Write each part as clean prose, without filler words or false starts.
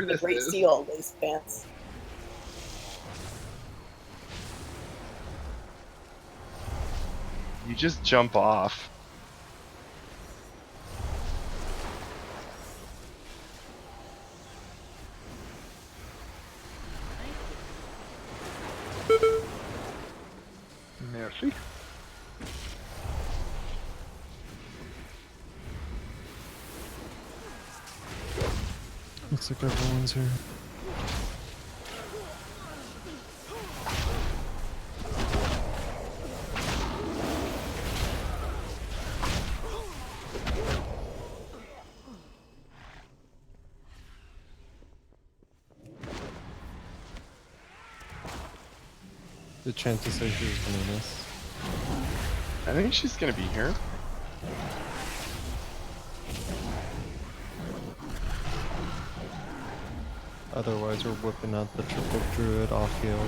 the this Great is. Seal waistbands. You just jump off. Merci. Looks like everyone's here. The chances say she was gonna miss. I think she's gonna be here. Otherwise, we're whipping out the triple druid off heal.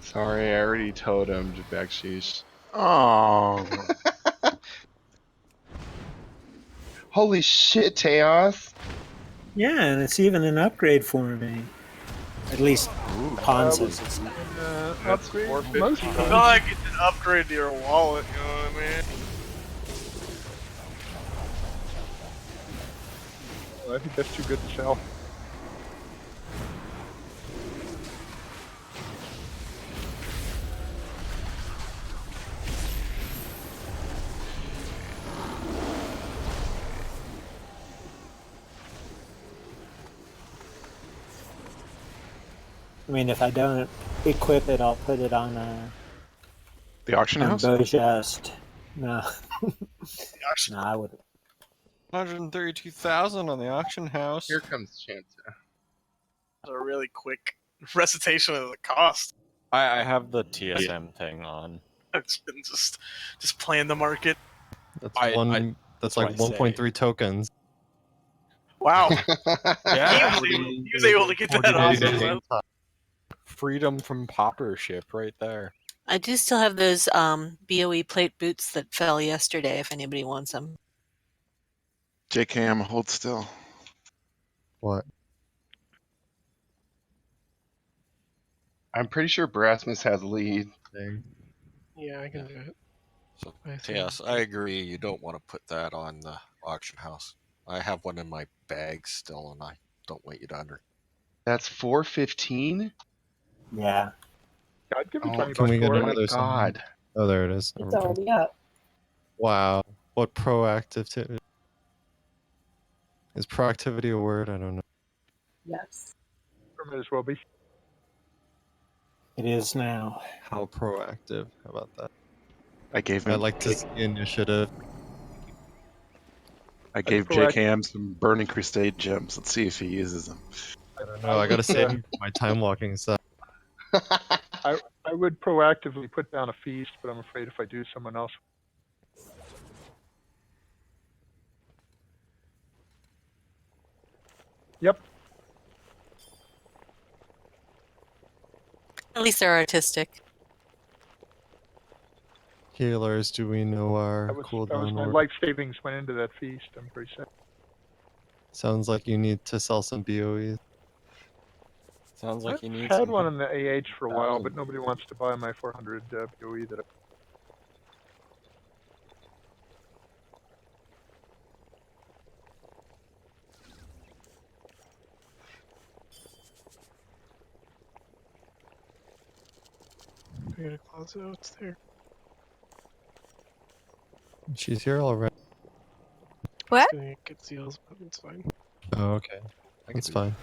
Sorry, I already totemed backsheesh. Oh. Holy shit, Teos! Yeah, and it's even an upgrade for me. At least Pawn says it's not. Upgrade most I feel times. like it's an upgrade to your wallet, you know what I mean? I think that's too good to sell. I mean, if I don't equip it, I'll put it on a The auction house? Bojest. No. Auction. No, I would. 132,000 on the auction house. Here comes Chanta. A really quick recitation of the cost. I have the TSM thing on. It's been just playing the market. That's that's like what I say. 1.3 tokens. Wow. Yeah, he was able to get that 40 off. days Of of freedom from paupership right there. I do still have those BOE plate boots that fell yesterday if anybody wants them. JKM, hold still. What? I'm pretty sure Brasmus has lead. Yeah, I can do it. So, I think- yes, I agree. You don't want to put that on the auction house. I have one in my bag still, and I don't want you to under. That's 415? Yeah. I'd give it Oh, 20 Can bucks we get for it. another God. sign? Oh, there it is. It's already up. Wow. What proactive is proactivity a word? I don't know. Yes. Might as well be. It is now. How proactive? How about that? I gave I him. like to see initiative. I gave Correct. JKM some Burning Crusade gems. Let's see if he uses them. I don't know. I gotta save them for my time walking stuff. I would proactively put down a feast, but I'm afraid if I do, someone else. Yep. At least they're artistic. healers, do we know our That was cooldown my order? life savings went into that feast. I'm pretty sad. Sounds like you need to sell some BOEs. Sounds like you need I've had some one in the AH for a while, but balance. nobody wants to buy my 400 BOE that I... I got a closet. Oh, it's there. She's here already. What? It's gonna get seals, but it's fine. Oh, okay. That's fine.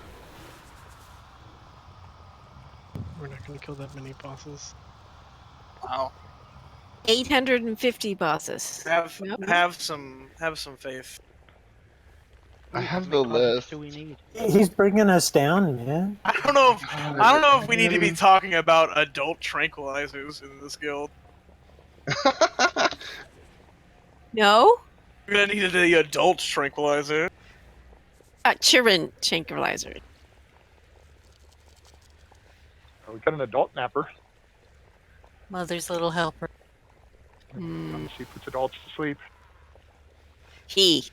We're not gonna kill that many bosses. Wow. 850 bosses. Have Yep. have some faith. I have the list. Do we need? He's bringing us down, man. I don't know if we need to be talking about adult tranquilizers in this guild. No? We're gonna need the adult tranquilizer. Children tranquilizer. We got an adult napper. Mother's little helper. She puts adults to sleep. He.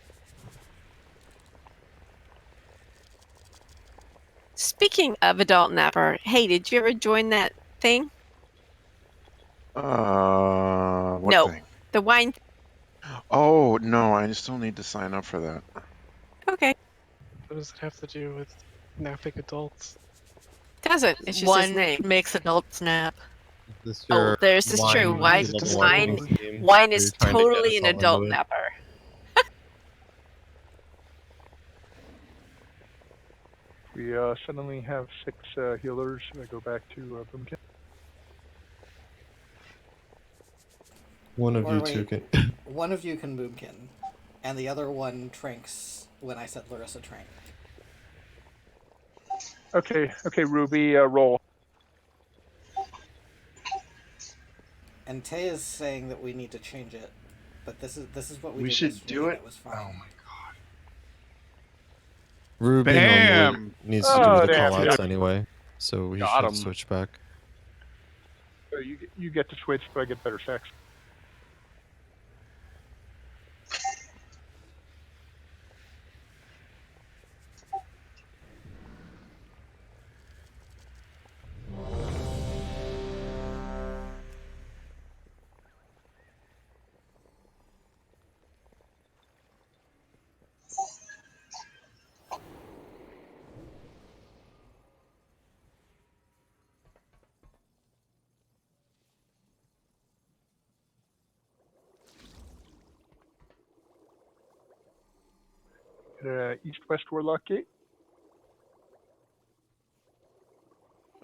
Speaking of adult napper, hey, did you ever join that thing? What No. thing? The wine. Oh, no, I still need to sign up for that. Okay. What does it have to do with napping adults? Doesn't. It's just his One name. makes adults nap. Is this Oh, your there's this true. Wine, level wine, one game? wine Are is you trying to get totally us an all into adult it? napper. We suddenly have 6 healers. I go back to Boomkin. One of Or you wait. two can. One of you can Boomkin, and the other one tranks when I said Larissa trank. Okay, Ruby, roll. And Tay is saying that we need to change it, but this is what we We did should yesterday, do and it. it was fine. Oh my god. Ruby Bam! normally needs to Oh, do the damn, callouts yeah. anyway, so he Got should 'em. switch back. So you get to switch, but I get better sex. East-West Warlock Gate.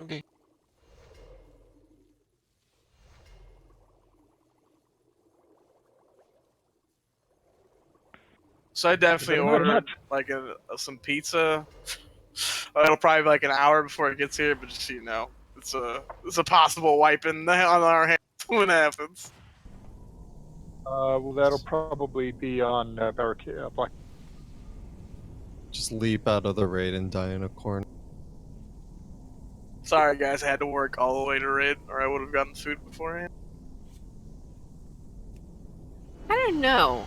Okay. So I definitely Better not ordered much. like some pizza. It'll probably be like an hour before it gets here, but just so you know, it's a possible wipe on our hands when it happens. Well, that'll probably be on Black. Just leap out of the raid and die in a corner. Sorry guys, I had to work all the way to raid, or I would have gotten food beforehand. I don't know.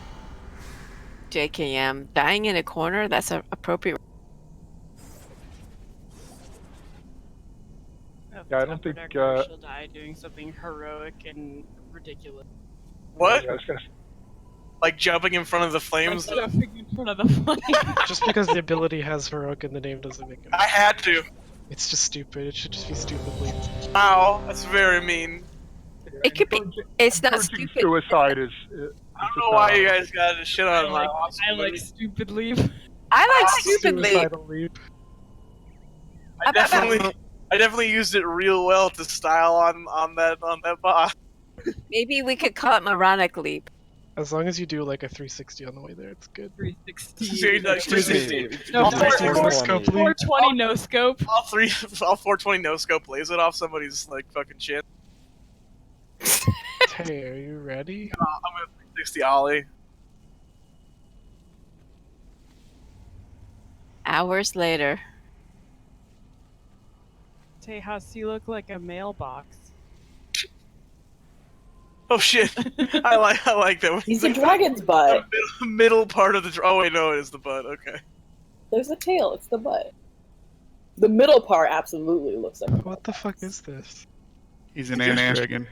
JKM, dying in a corner, that's appropriate. Yeah, I don't think. She'll die doing something heroic and ridiculous. What? I was gonna Like jumping in front of the flames? Like jumping in front of the flame. Just because the ability has heroic in the name doesn't make it. I had to. It's just stupid. It should just be stupidly. Ow, that's very mean. It could be. It's not encouraging stupid. suicide is. I don't know why you guys got to shit on my I like stupid leave. I like stupidly. suicidal leap. I definitely used it real well to style on that boss. Maybe we could call it moronic leap. As long as you do like a 360 on the way there, it's good. 360. Like 360. No, All 420 no scope. all 420 no scope lays it off somebody's like fucking shit. Hey, are you ready? I'm gonna 360 ollie. Hours later. Tay, how's he look like a mailbox? Oh shit! I like that. He's a dragon's butt. The middle part of the. Oh wait, no, it is the butt. Okay. There's a tail. It's the butt. The middle part absolutely looks like a butt. What the fuck is this? He's an ash dragon.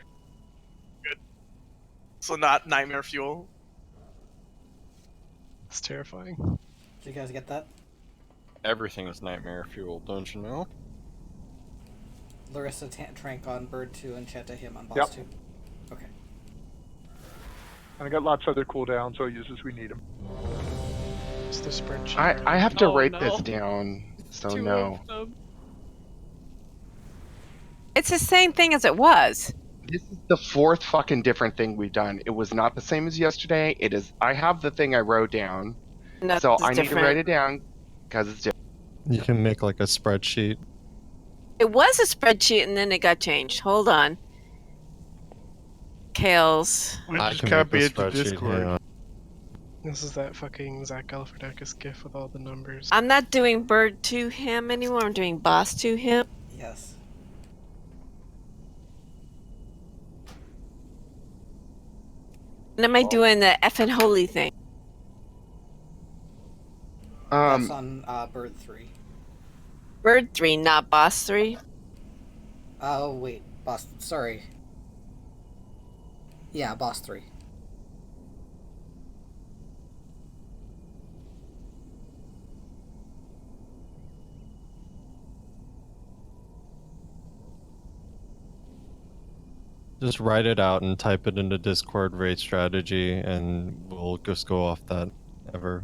Good. So not nightmare fuel. It's terrifying. Did you guys get that? Everything is nightmare fuel, don't you know? Larissa Trank on Bird 2 and Cheta him on Boss Yep. 2. Okay. And I got lots of other cooldowns, so I'll use as we need them. It's the spreadsheet. I have to Oh, write no. this down, so Two no. of them. It's the same thing as it was. This is the fourth fucking different thing we've done. It was not the same as yesterday. It is. I have the thing I wrote down, No, so it's I need to different. write it down because it's different. You can make like a spreadsheet. It was a spreadsheet and then it got changed. Hold on. Kales. I Just can copy make it a to spreadsheet, Discord. hang on. This is that fucking Zach Galifianakis gif with all the numbers. I'm not doing Bird to him anymore. I'm doing Boss to him. Yes. And am I doing the effing holy thing? That's on Bird 3. Bird 3, not Boss 3. Oh, wait. Boss. Sorry. Yeah, Boss 3. Just write it out and type it into Discord rate strategy, and we'll just go off that ever.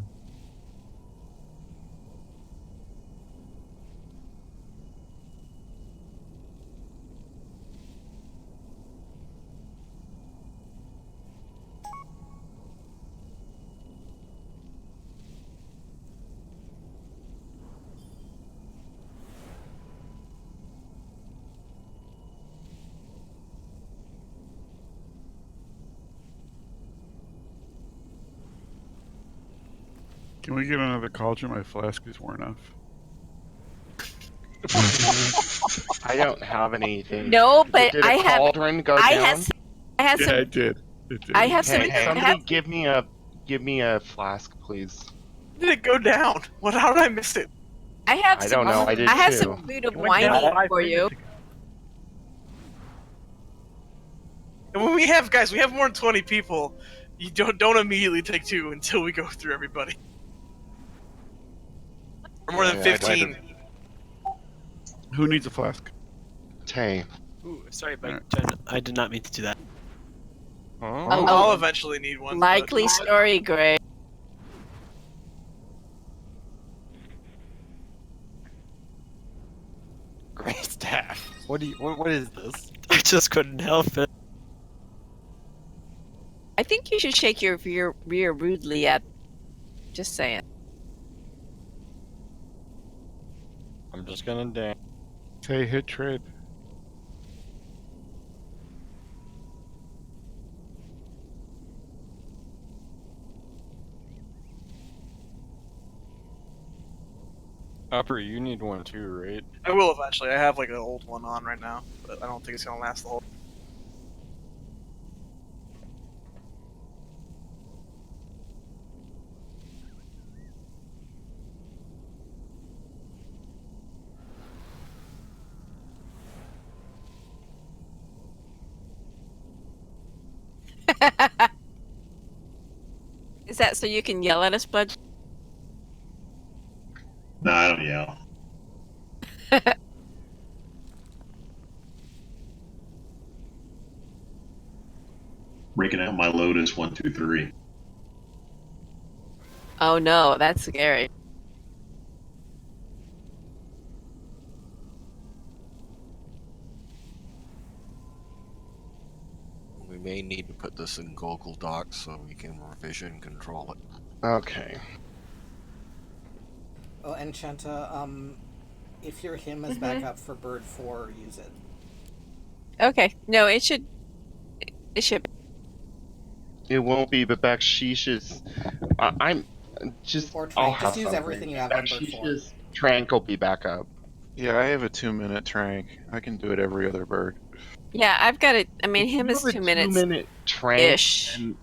Can we get another cauldron? My flask is worn off. I don't have anything. No, but Did a I have. cauldron go I down? have. I have Yeah, some. it did. It did. I have some. Hey, I somebody have, give me a flask, please. Did it go down? What? How did I miss it? I have I some. don't know, I did have too. some food of It went down wine 5 for you. minutes ago. And when we have guys, we have more than 20 people. You don't immediately take 2 until we go through everybody. Or more than Yeah, 15. Who needs a flask? Tay. Ooh, sorry, Alright. Jen. I did not mean to do that. Oh. I'll eventually need one. Likely story, Gray. Great staff. What is this? I just couldn't help it. I think you should shake your rear rudely at. Just saying. I'm just gonna dance. Tay, hit trade. Upper, you need one too, right? I will eventually. I have like an old one on right now, but I don't think it's gonna last the whole. Is that so you can yell at us, Bud? No, I don't yell. Breaking out my Lotus 123. Oh no, that's scary. We may need to put this in Google Docs so we can revision control it. Okay. Oh, and Chenta, if your him is backup for Bird 4, use it. Okay. No, it should. It should. It won't be, but Baksheesh's. I'm just. Or I'll Trank. have Just use something. everything you have on Bird 4. Baksheesh's Trank will be back up. Yeah, I have a 2-minute trank. I can do it every other bird. Yeah, I've got it. I mean, him is You have a 2 minutes. 2-minute trank. Ish. And...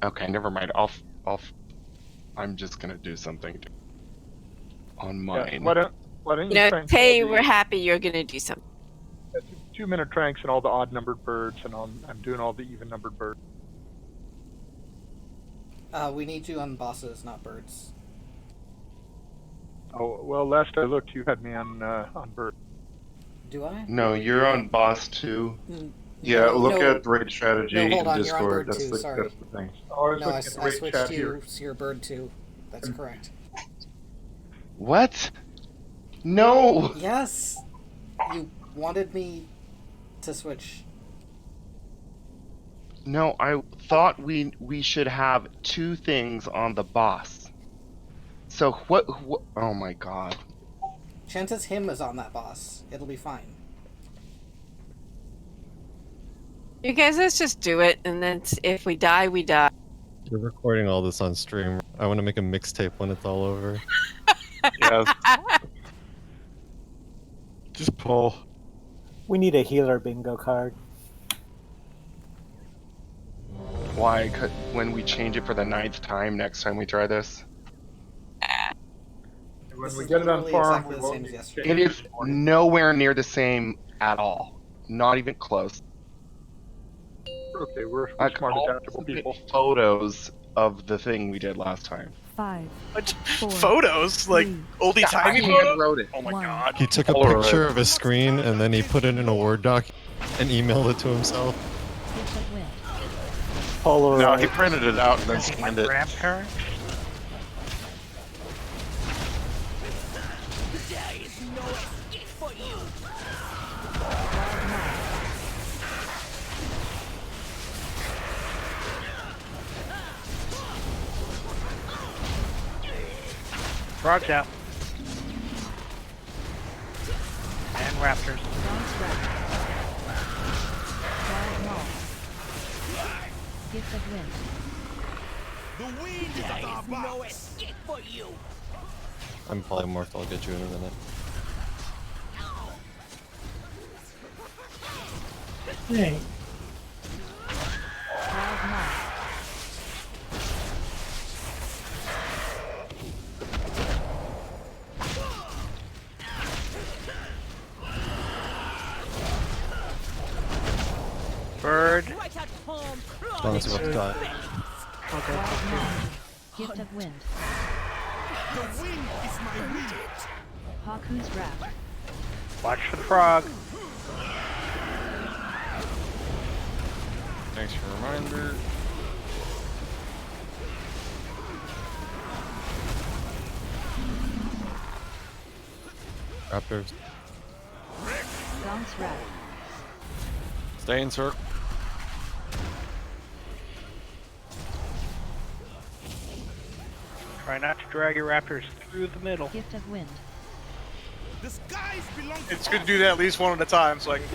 Okay, never mind. I'm just gonna do something on Yeah, mine. why don't You you know, trank Tay, all we're the happy you're gonna do something. 2-minute tranks and all the odd-numbered birds, and I'm doing all the even-numbered birds. We need you on bosses, not birds. Oh, well, last I looked, you had me on bird. Do I? No, you're on boss 2. Yeah, No, look no. at raid strategy No, hold in on, you're on Discord. bird That's 2, the sorry. that's the thing. Oh, I was No, looking at the I raid switched chat to here. your bird 2. That's correct. What? No! Yes! You wanted me to switch. No, I thought we should have 2 things on the boss. So what oh my god. Chanta's hymn is on that boss. It'll be fine. You guys, let's just do it, and then if we die, we die. You're recording all this on stream. I want to make a mixtape when it's all over. Yes. Just pull. We need a healer bingo card. Why? When we change it for the 9th time next time we try this? When This we is get it on literally farm, exactly we the won't same as need yesterday. to It change is in the morning. nowhere near the same at all. Not even close. Okay, we're Like, smart, I'll adaptable submit people. photos of the thing we did last time. 5, 4, photos? Like oldie timey I photos? hand-wrote it. Oh my god. He took a Polaroid. picture of a screen and then he put it in a Word doc and emailed it to himself. Polaroid. No, he printed it out and then scanned it. Grandparent? Frogs out. And raptors. Gift of wind. The wind is no escape for you. I'm polymorphed, I'll get you in a minute. Hey. Bird. Strong's about to die. Okay. Gift of wind. The wind is my wind. Haku's wrath. Watch for the frog. Thanks for the reminder. Raptors. Gaunt's wrath. Stay in circle. Try not to drag your raptors through the middle. Gift of wind. The skies belong to It's good to do that at least one at a time so I can.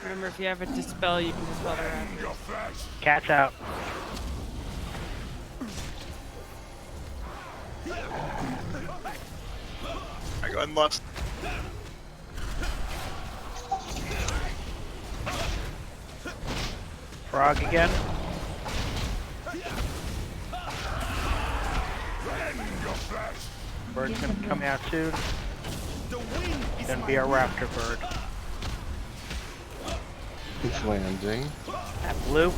Remember, if you have a dispel, you can dispel the raptors. Cat's out. I go ahead and left. Frog again. Bird's gonna be coming out soon. Gonna be a raptor bird. It's landing. That blue.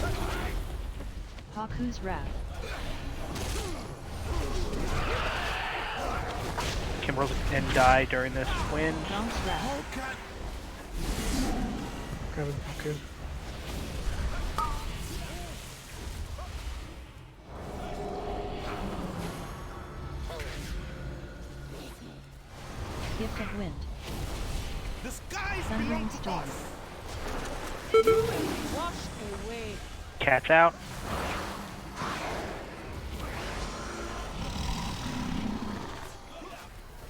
Haku's wrath. Kimberly didn't die during this wind. Gaunt's wrath. Grab a bucket. Gift of wind. The skies Thundering storm. washed away. Cat's out.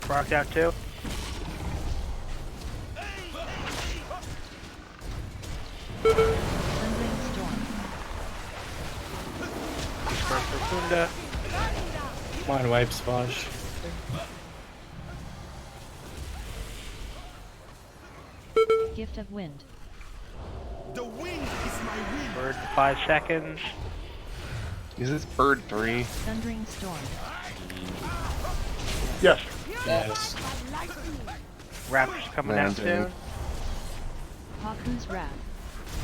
Frog's out too. Thundering storm. Disperse for Funda. Mind wipe sponge. Gift of wind. The wind is Bird 5 seconds. Is this bird 3? Thundering storm. Yes. Yes. Raptors coming out Landing. soon. Haku's wrath.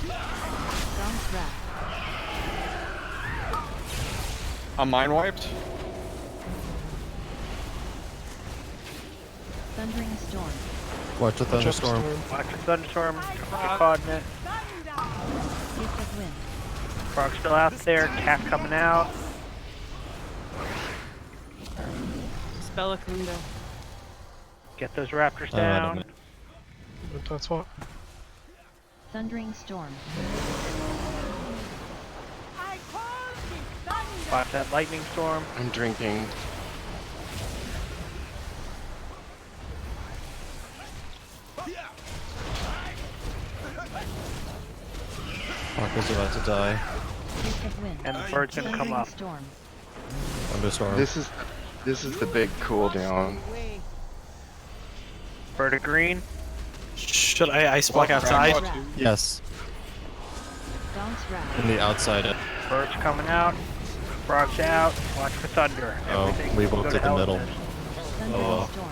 Gaunt's wrath. I'm mind wiped. Thundering storm. Watch the thunderstorm. Watch the thunderstorm. Get caught in it. Gift of wind. Frog's still out there. Cat coming out. Spellacundo. Get those raptors I'm out of down. it. That's what. Thundering storm. Watch that lightning storm. I'm drinking. Parker's about to die. Gift of wind. And the bird's gonna come Thundering up. storm. Thunderstorm. This is the big cooldown. Bird of green. Should I ice block outside? Yes. Gaunt's wrath. In the outside. Bird's coming out. Frog's out. Watch for thunder. Oh, Everything we will both go did to the middle. elephant. Thundering well. storm.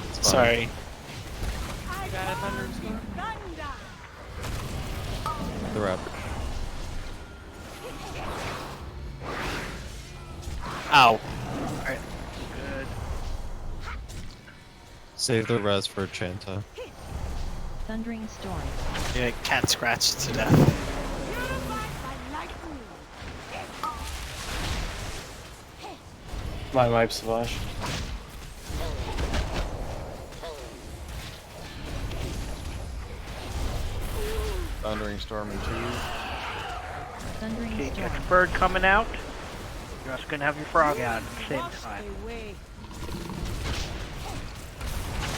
It's fine. Sorry. You got a thunderstorm? The raptor. Ow. Alright. Good. Save the res for Chanta. Thundering storm. Yeah, cat scratched to death. My wipe Savage. Thundering storm in 2. Thundering Okay, storm. get the bird coming out. You're also gonna have your frog out at the same time.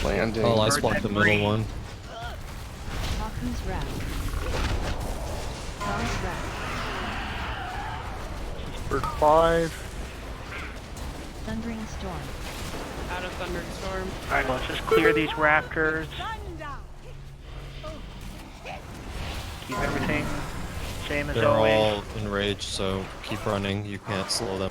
Landing. Oh, I Bird blocked at the middle green. one. Haku's wrath. Gaunt's wrath. Bird 5. Thundering storm. Out of thunderstorm. Alright, let's just clear these raptors. Keep everything same as They're always. all enraged, so keep running. You can't slow them.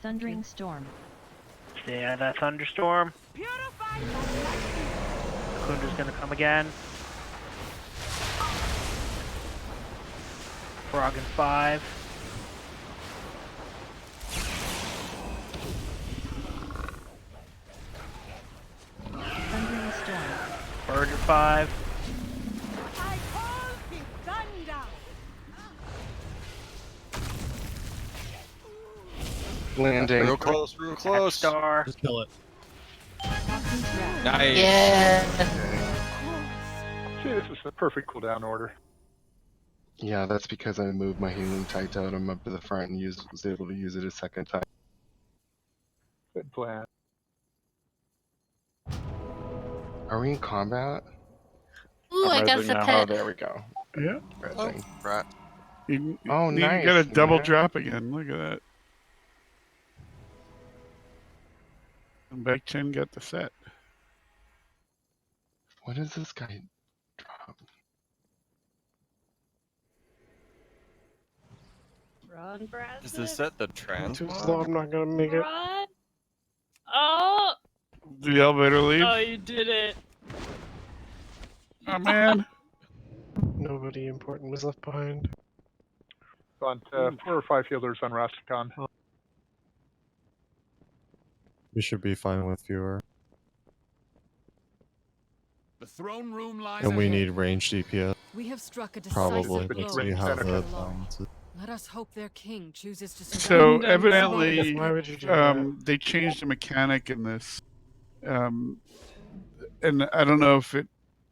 Thundering storm. Stay out of that thunderstorm. Kunda's gonna come again. Frog in 5. Thundering storm. Bird in 5. Landing. Real close, real close. Star. Just kill it. Haku's wrath. Nice. Yeah. See, this is the perfect cooldown order. Yeah, that's because I moved my healing tide totem up to the front and was able to use it a second time. Good plan. Are we in combat? Ooh, I got the Oh, pet. there we go. Yeah. Red Oh, thing. rat. You, Oh, you nice. got a double Yeah. drop again. Look at that. And Back Chin got the set. What does this guy drop? Run, Brad. Is this set the Too transmog? slow, I'm not gonna make it. Run. Oh! Did the elevator leave? Oh, you did it. Oh man. Nobody important was left behind. On 4 or 5 healers on Rastakhan. We should be fine with fewer. The throne room lies And we ahead. need ranged DPS. We have struck a Probably. decisive Let's blow. see how the Benefit. balance is. Let us hope their king chooses to So Surrender. evidently, Why would you do that? they changed a mechanic in this, and I don't know if it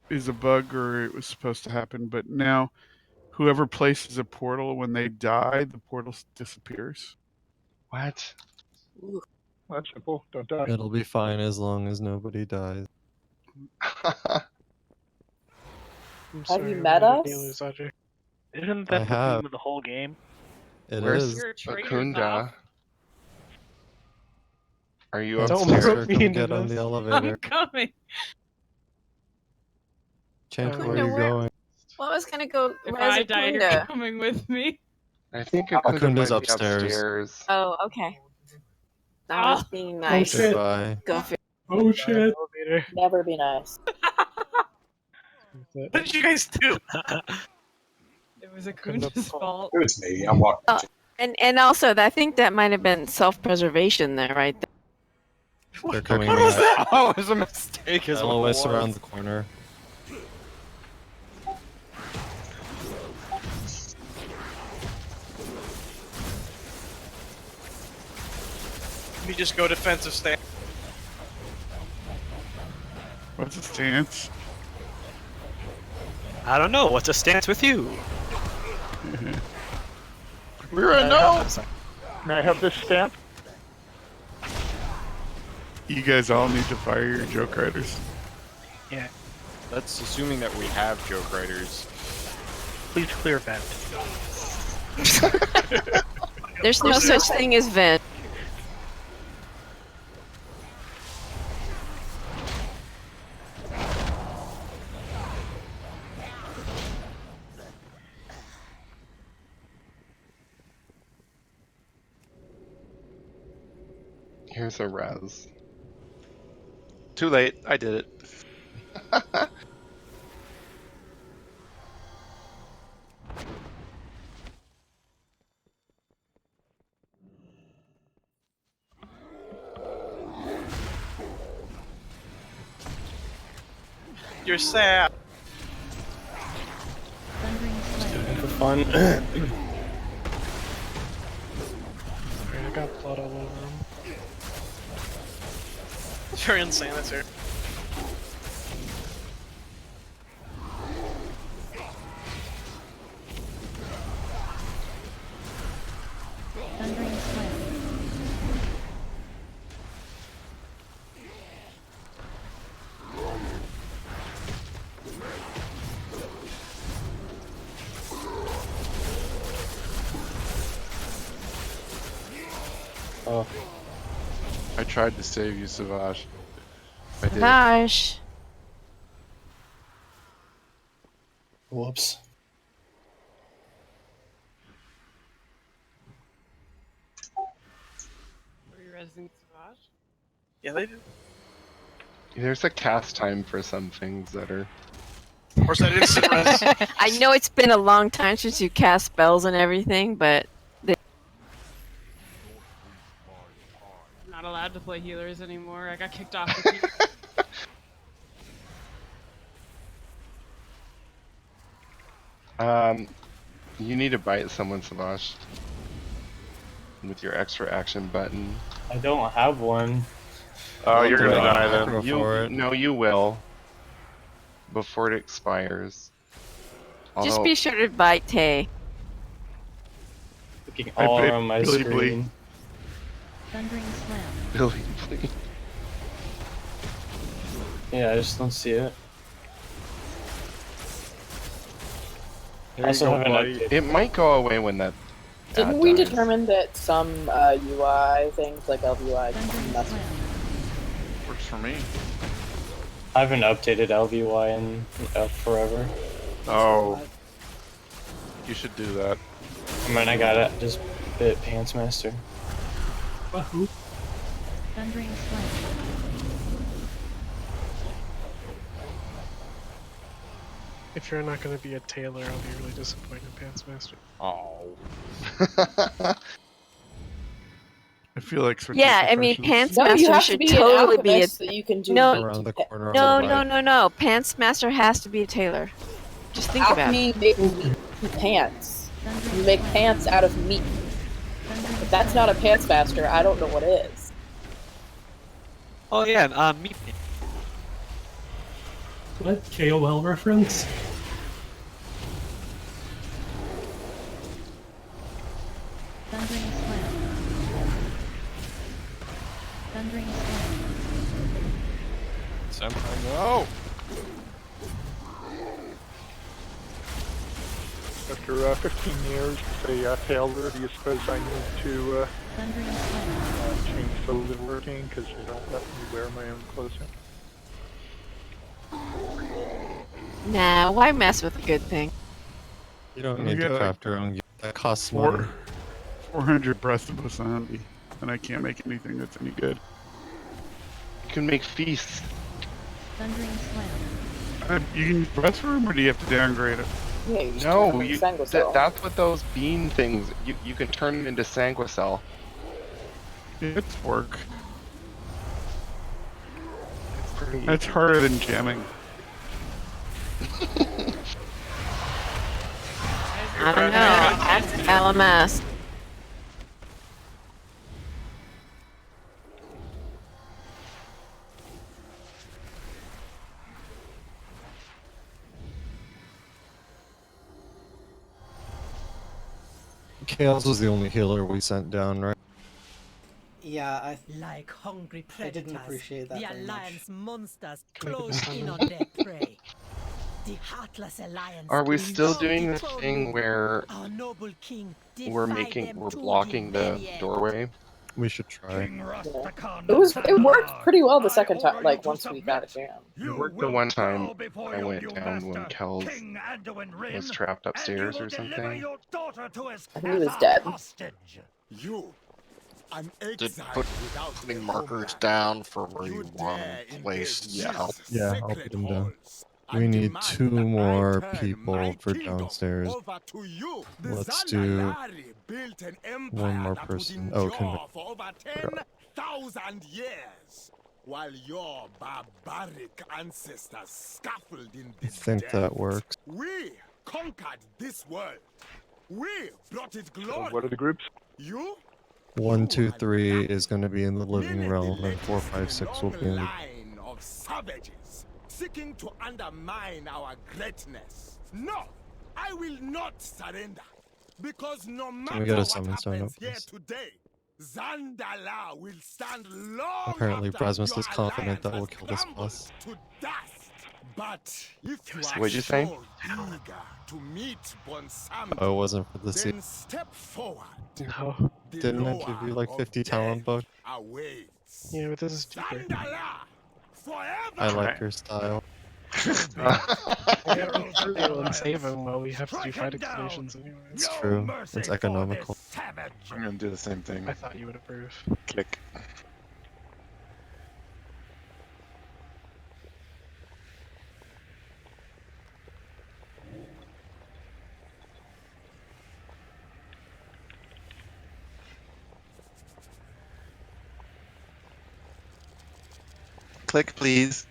is a bug or it was supposed to happen, but now whoever places a portal when they die, the portal disappears. What? That's simple. Don't die. It'll be fine as long as nobody dies. I'm Have sorry, you I'm met gonna us? lose, Audrey. Isn't I that the have. theme of the whole game? It Where's is. You're a traitor, Akunda? Bob. Are you Don't Don't upstairs? move Monster, me come into get on this. the I'm elevator. coming. Tank, where Kunda, are you going? Well, I was gonna go If res I a die, you're Kunda. coming with me. I think Akunda Akunda's might be upstairs. upstairs. Oh, okay. I was being nice. shit. Goodbye. Go for Oh shit. Elevator. Never be nice. What did you guys do? It was Akunda's fault. It was me. I'm walking. and also, I think that might have been self-preservation there, right there. They're coming. What was that? Oh, it was a mistake. Is what it Elois was. around the corner. Let me just go defensive stand. What's the stance? I don't know. What's a stance with you? We're a no. May I have this stamp? You guys all need to fire your joke riders. Yeah. That's assuming that we have joke writers. Please clear vent. There's no such thing as vent. Here's a res. Too late. I did it. You're sad. For fun. Alright, I got blood all over him. You're insanitary. Thundering Slam. Oh. I tried to save you, Savage. I did. Gosh. Whoops. Are you resing Savage? Yeah, they do. There's a cast time for some things that are. Of course, I didn't sit res. I know it's been a long time since you cast spells and everything, but I'm not allowed to play healers anymore. I got kicked off the team. You need to bite someone, Savage. With your extra action button. I don't have one. Oh, you're gonna Go die then. for You, it. no, you will. Before it expires. just be sure to bite Tay. Looking I all bet around my Billy screen. Thundering Slam. Billy, please. Yeah, I just don't see it. I There you also go, haven't buddy. updated. It might go away when that. Didn't ad we dies. determine that some UI things like LVI Thundering mess Slam. Works for me. I haven't updated LVY in forever. Oh. You should do that. I mean, I got it. Just bit Pants Master. Thundering Slam. If you're not going to be a tailor, I'll be really disappointed, Pants Master. Oh. I feel like switching Yeah, I mean, professions. Pants No, you Master have to should be an totally be a alchemist so you can do Around the corner. no, on the no, right. no, no. Pants Master has to be a tailor. Just think about it. alchemy. Make pants. You make pants out of meat. If that's not a pants master, I don't know what is. Oh yeah, meat. What? KOL reference? Thundering Slam. Thundering Slam. Senpai, no! After 15 years as a tailor, do you suppose I need to Thundering Slam. change the livery because they don't let me wear my own clothes? Nah, why mess with a good thing? You don't We need to got, like, craft your own gear. That costs four- money. 400 Breath of a Zombie, and I can't make anything that's any good. You can make feasts. Thundering Slam. You can use Breath Room, or do you have to downgrade it? Yeah, you just No, turn you, them into Sanguicel. that's what those bean things. You can turn it into Sanguicel. It's work. It's pretty. That's easy. harder than jamming. I don't know. Ask LMS. Chaos was the only healer we sent down, right? Yeah, Like hungry I predators, didn't appreciate that the very Alliance monsters Can we put close this in on on their prey. The Heartless Alliance. Are we will still not doing this dethrone thing you. where Our noble king we're defied them to blocking the very end. doorway? We should try. It worked pretty well the second time, like once we got it jammed. It worked the one time I went down when Kel's was trapped upstairs or something. I think he was dead. You, an Did exile putting markers down for where you want them placed help? Yeah, I'll put them down. We need 2 more people for downstairs. Let's do one more person. Oh, for over 10,000 years, while your barbaric ancestors scuffled in I the think dead. that works. We conquered this world. We brought it glory. What are the groups? You 1, 2, 3 is going to be in the living realm, and 4, 5, 6 will be in the... line of savages seeking to undermine our greatness. No, I will not surrender, because no matter we get a what summon stone happens up, here please? today, Zandala will stand long Apparently, after Brasmus your is confident alliance that we'll has kill this crumbled boss. to dust. But if you are What'd you say? so eager to meet Bonsam, Oh, it wasn't for the then seat. step forward. No. Didn't I give you like 50 talent bucks? Awaits. Yeah, but this is cheaper. Zandala, forever. I like your style. I gotta be frugal and save him while we have to do fight excavations anyway. It's true. It's economical. I'm gonna do the same thing. I thought you would approve. Click. Click, please.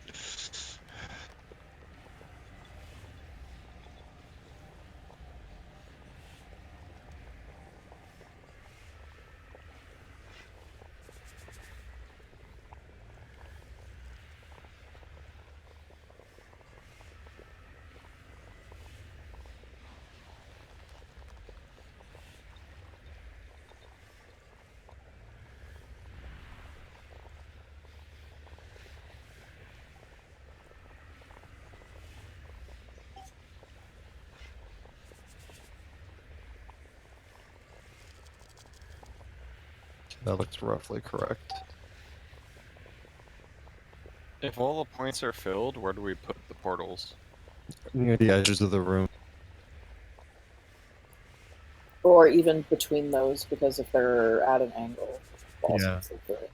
That looks roughly correct. If all the points are filled, where do we put the portals? Near the edges of the room. Or even between those, because if they're at an angle, balls Yeah. can slip through it.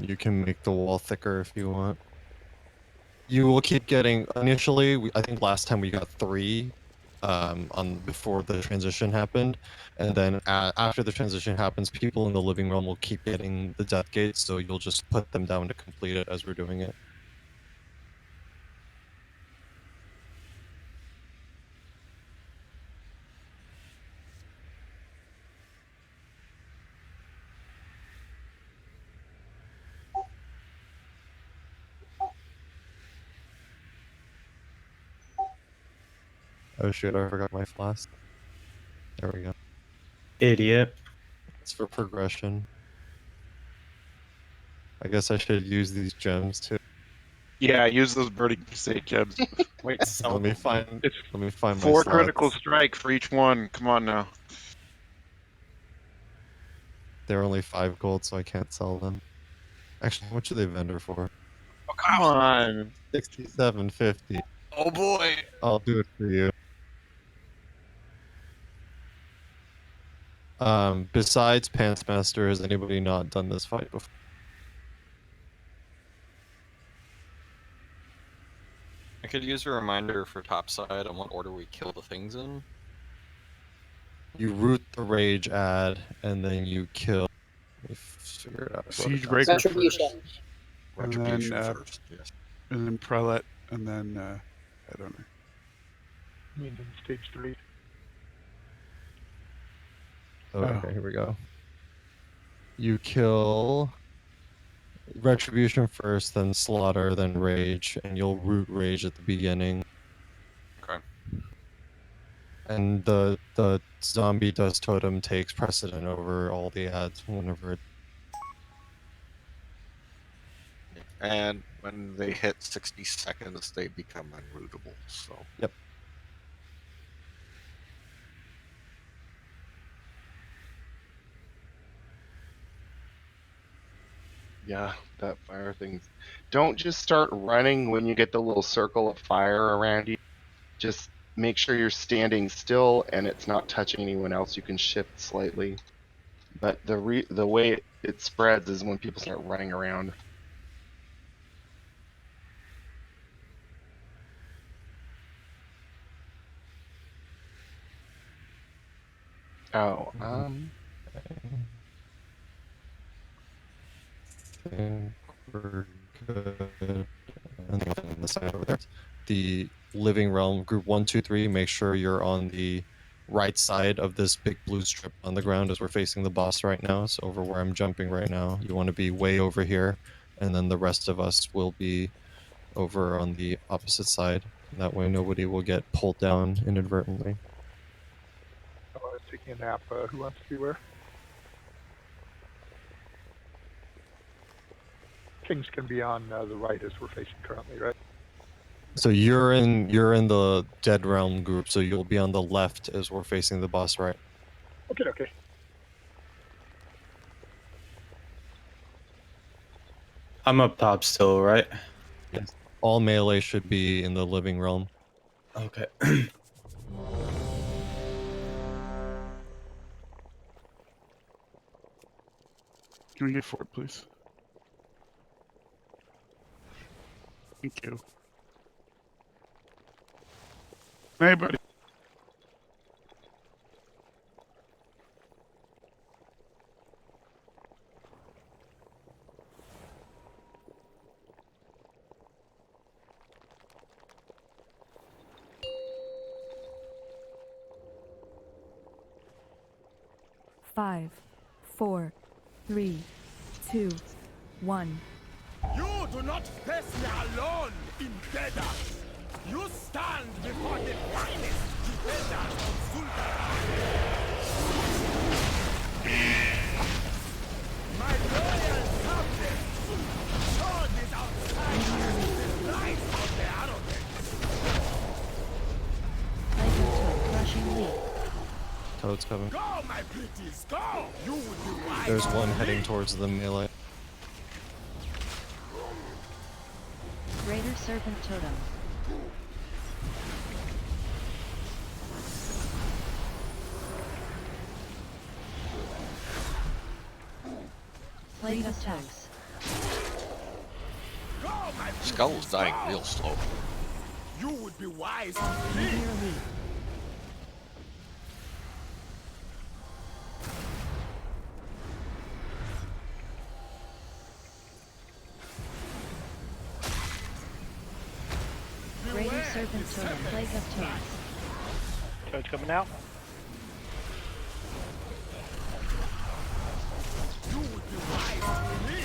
You can make the wall thicker if you want. You will keep getting initially. I think last time we got 3, on before the transition happened, and then after the transition happens, people in the living room will keep getting the death gates. So you'll just put them down to complete it as we're doing it. Oh shoot, I forgot my flask. There we go. Idiot. It's for progression. I guess I should use these gems too. Yeah, use those burning crusade gems. Wait, Let me find my 4 slots. critical strike for each one. Come on now. They're only 5 gold, so I can't sell them. Actually, how much do they vendor for? Oh, come on. 6750. Oh boy. I'll do it for you. Besides Pantsmaster, has anybody not done this fight before? I could use a reminder for topside on what order we kill the things in. You root the rage ad, and then you kill. Let me figure it out. I wrote it Siege down. Breaker Retribution. first. Retribution and then, first, yes. And then Prelate, and then Headhunter. I mean, in stage 3. Oh, okay, here we go. You kill Retribution first, then Slaughter, then Rage, and you'll root Rage at the beginning. Okay. And the zombie dust totem takes precedent over all the ads whenever it. And when they hit 60 seconds, they become unrootable. So. Yep. Yeah, that fire thing. Don't just start running when you get the little circle of fire around you. Just make sure you're standing still and it's not touching anyone else. You can shift slightly. But the way it spreads is when people start running around. Oh, think we're good. And on the side over there. The living realm group 1, 2, 3. Make sure you're on the right side of this big blue strip on the ground as we're facing the boss right now. So over where I'm jumping right now, you want to be way over here, and then the rest of us will be over on the opposite side. That way, nobody will get pulled down inadvertently. Oh, I was taking a nap. Who wants to be where? Things can be on the right as we're facing currently, right? So you're in the dead realm group, so you'll be on the left as we're facing the boss right. Okay, okay. I'm up top still, right? Yes. All melee should be in the living realm. Okay. Can we get forward, please? Thank you. Hey, buddy. Five, 4, 3, 2, 1. You do not face me alone in Dedas. You stand before the finest defenders of Sultan. My loyal subjects, sword is outside the rise of the arrogant. Crushing leap. Toad's coming. Go, my pretties, go! You would be wise. There's one heading towards the melee. Greater Serpent Totem. Plague attacks. Go, my Skull's dying real slow. You would be wise to flee. Greater Serpent Totem. Plague of Toads. Toad's coming out. You would be wise to flee.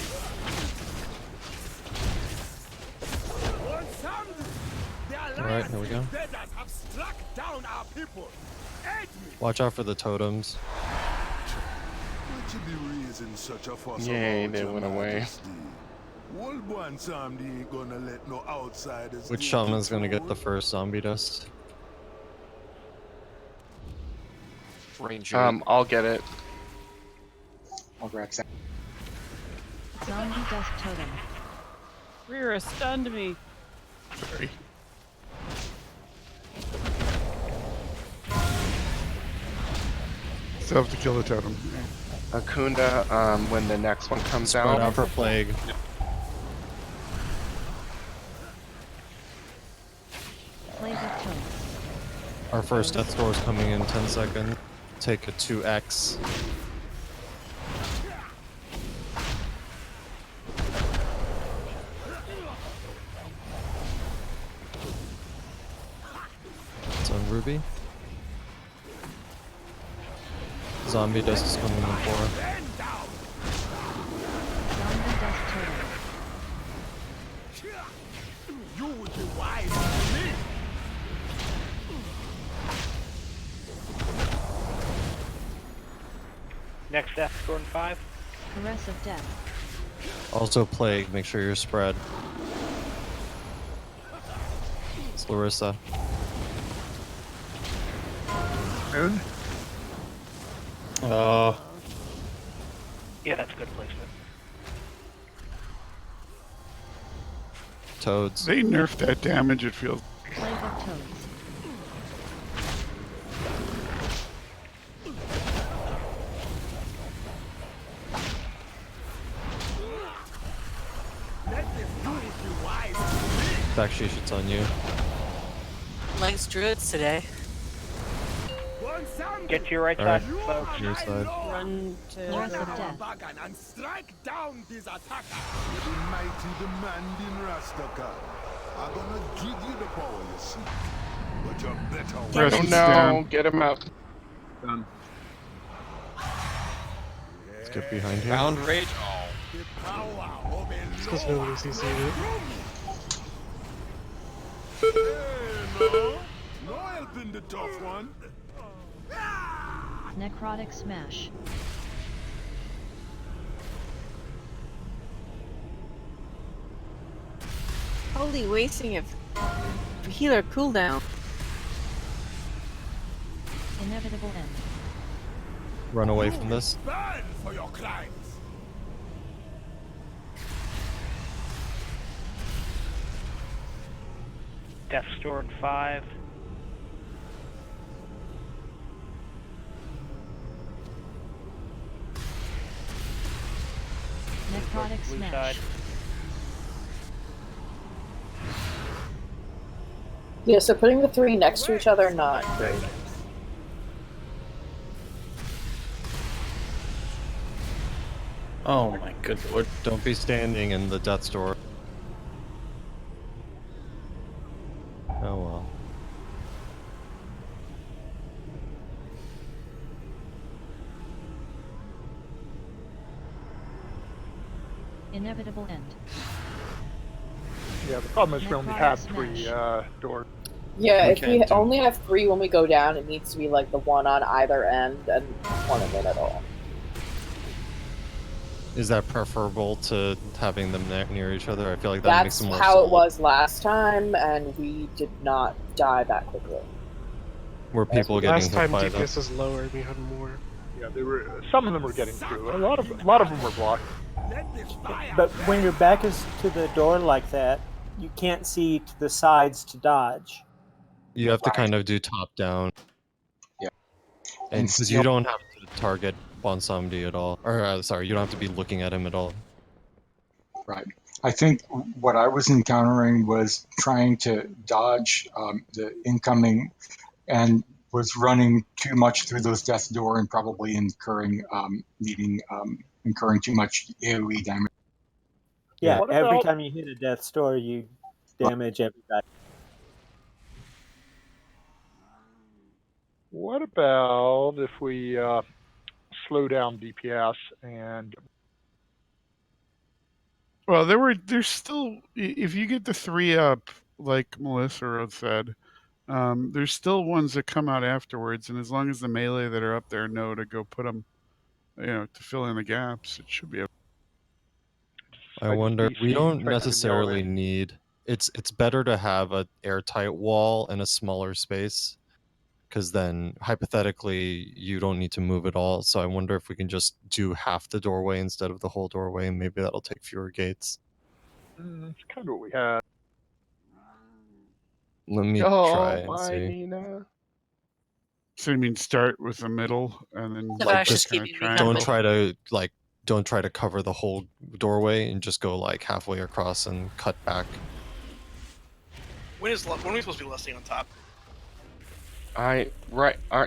Alright, here we go. Dedas have struck down our people. Aid me. Watch out for the totems. What you be raising such a fuss Yay, about, they Your went away. Majesty? Old one Sam ain't gonna let no outsiders. Which do shaman's the gonna get throne. the first zombie dust? Ranger. I'll get it. I'll grab Sam. Zombie Dust Totem. Rira stunned me. Sorry. Still have to kill the totem. Akunda, when the next one comes Spread out. out for plague. Plague of toads. Our first death door is coming in 10 seconds. Take a 2x. It's on Ruby. Zombie dust is coming in 4. Zombie dust totem. You would be wise to me. Next death score in 5. Caress of death. Also plague, make sure you're spread. It's Larissa. Moon? Yeah, that's good placement. Toads. They nerfed that damage, it feels. Plague of toads. Back sheesh, it's on you. Likes druids today. Get to your right Alright. side, folks. Your side. Run to Caress of death. And strike down this attacker. The mighty demanding Rastaka. I'm gonna give you the power you see. But you better Rest Oh is no, down. get him out. Done. Let's get behind here. Bound rage. the power of a It's because nobody CC'd it. Hey, no. No helping the tough one. Necrotic smash. Holy wasting of healer cooldown. Inevitable end. Run away from this. Burn for your crimes. Death store in 5. Necrotic Blue smash. side. Yeah, so putting the 3 next to each other, not great. Oh my good lord. Don't be standing in the death's door. Oh well. Inevitable end. Yeah, the problem is we only have 3 doors. Yeah, We if we can't do- only have 3 when we go down, it needs to be like the one on either end and one in the middle. Is that preferable to having them near each other? I feel like that makes That's them more how solid. it was last time, and we did not die that quickly. Were people getting Last hit time by them? DPS was lower, we had more. Yeah, they were. Some of them were getting through. A lot of them were blocked. But when your back is to the door like that, you can't see to the sides to dodge. You have to kind of do top down. Yeah. And because you don't have to target Bonsomdi at all. Or, sorry, you don't have to be looking at him at all. Right. I think what I was encountering was trying to dodge the incoming and was running too much through those death door and probably incurring too much AoE damage. Yeah, What every about- time you hit a death's door, you damage everybody. What about if we slow down DPS and Well, there's still, if you get the 3 up, like Melissa said, there's still ones that come out afterwards, and as long as the melee that are up there know to go put them, to fill in the gaps, it should be okay. I wonder. We don't try to necessarily need. It's better to have a airtight wall and a smaller space, because then hypothetically you don't need to move at all. So I wonder if we can just do half the doorway instead of the whole doorway, and maybe that'll take fewer gates. that's kind of what we had. Let me Oh, try and why, see. Nina? So you mean start with the middle and then Savash Like is just kind of keeping me triangle? don't try to don't try to cover the whole doorway and just go like halfway across and cut back. When are we supposed to be listing on top?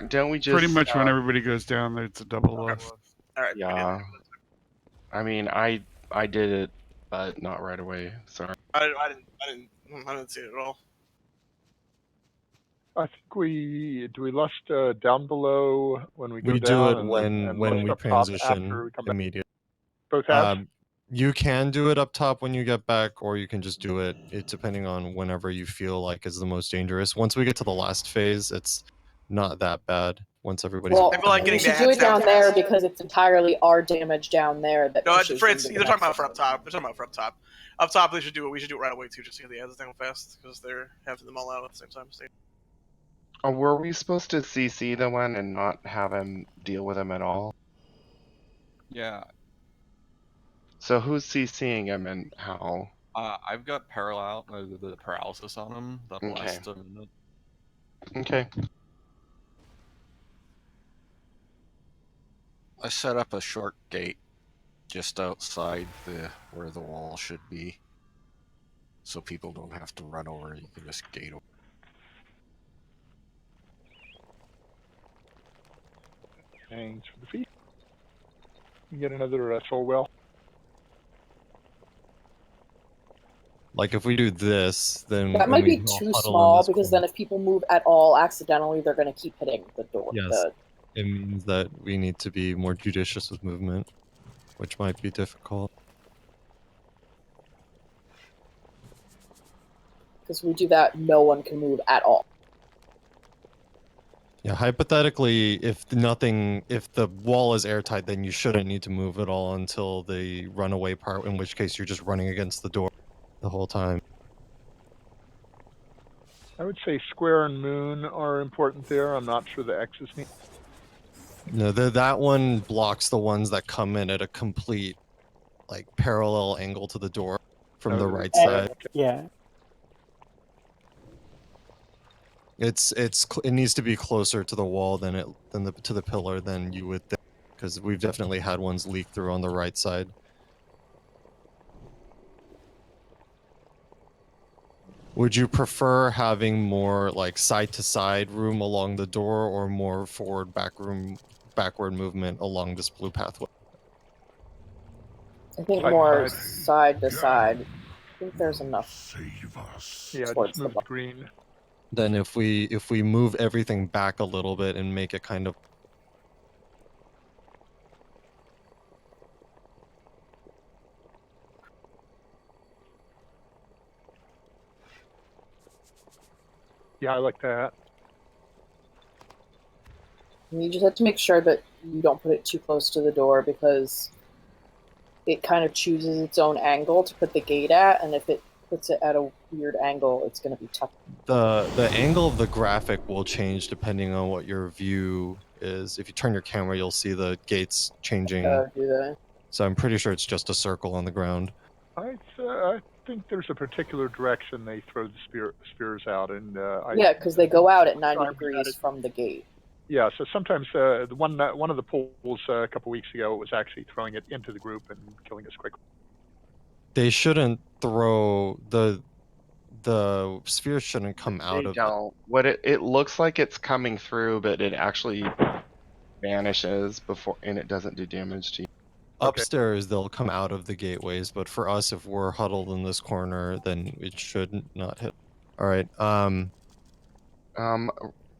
Don't we just Pretty much when everybody goes down, it's a double left. All right. Yeah. I mean, I did it, but not right away. Sorry. I didn't see it at all. I think we lust down below when we go We down, do it and when lust we up top after transition we come back. immediately. Both halves. You can do it up top when you get back, or you can just do it depending on whenever you feel like is the most dangerous. Once we get to the last phase, it's not that bad. Once everybody's Well, I feel like we getting should the do ads it down down there fast. because it's entirely our damage down there that No, pushes Fritz, into they're the talking next about for up top. They're talking about for up top. Up top, we should do it right away too, just to get the ads down fast because they're having them all out at the same time. Were we supposed to CC the one and not have him deal with him at all? Yeah. So who's CCing him and how? I've got the paralysis on him. That'll Okay. last a minute. Okay. I set up a short gate just outside where the wall should be, so people don't have to run over. You can just gate over. Thanks for the feed. You get another soul well. Like if we do this, then That might we be can all too huddle in small this because corner. then if people move at all accidentally, they're going to keep hitting the door. Yes, it means that we need to be more judicious with movement, which might be difficult. Because we do that, no one can move at all. Yeah, hypothetically, if the wall is airtight, then you shouldn't need to move at all until the runaway part, in which case you're just running against the door the whole time. I would say square and moon are important there. I'm not sure the X's need. No, that one blocks the ones that come in at a complete, like, parallel angle to the door from the right side. Yeah. It needs to be closer to the wall to the pillar than you would think, because we've definitely had ones leak through on the right side. Would you prefer having more like side to side room along the door, or more backward movement along this blue pathway? I think more side to side. I think there's enough. Yeah, towards just the move the green. Then if we move everything back a little bit and make it kind of Yeah, I like that. You just have to make sure that you don't put it too close to the door because it kind of chooses its own angle to put the gate at, and if it puts it at a weird angle, it's going to be tough. the angle of the graphic will change depending on what your view is. If you turn your camera, you'll see the gates changing. Do they? So I'm pretty sure it's just a circle on the ground. I think there's a particular direction they throw the spears out, and Yeah, because they go out at 90 degrees from the gate. Yeah, so sometimes one of the polls a couple weeks ago was actually throwing it into the group and killing us quickly. They shouldn't throw the spheres shouldn't come out They of don't. What it looks like it's coming through, but it actually vanishes before, and it doesn't do damage to you. upstairs. They'll come out of the gateways, but for us, if we're huddled in this corner, then it should not hit. All right.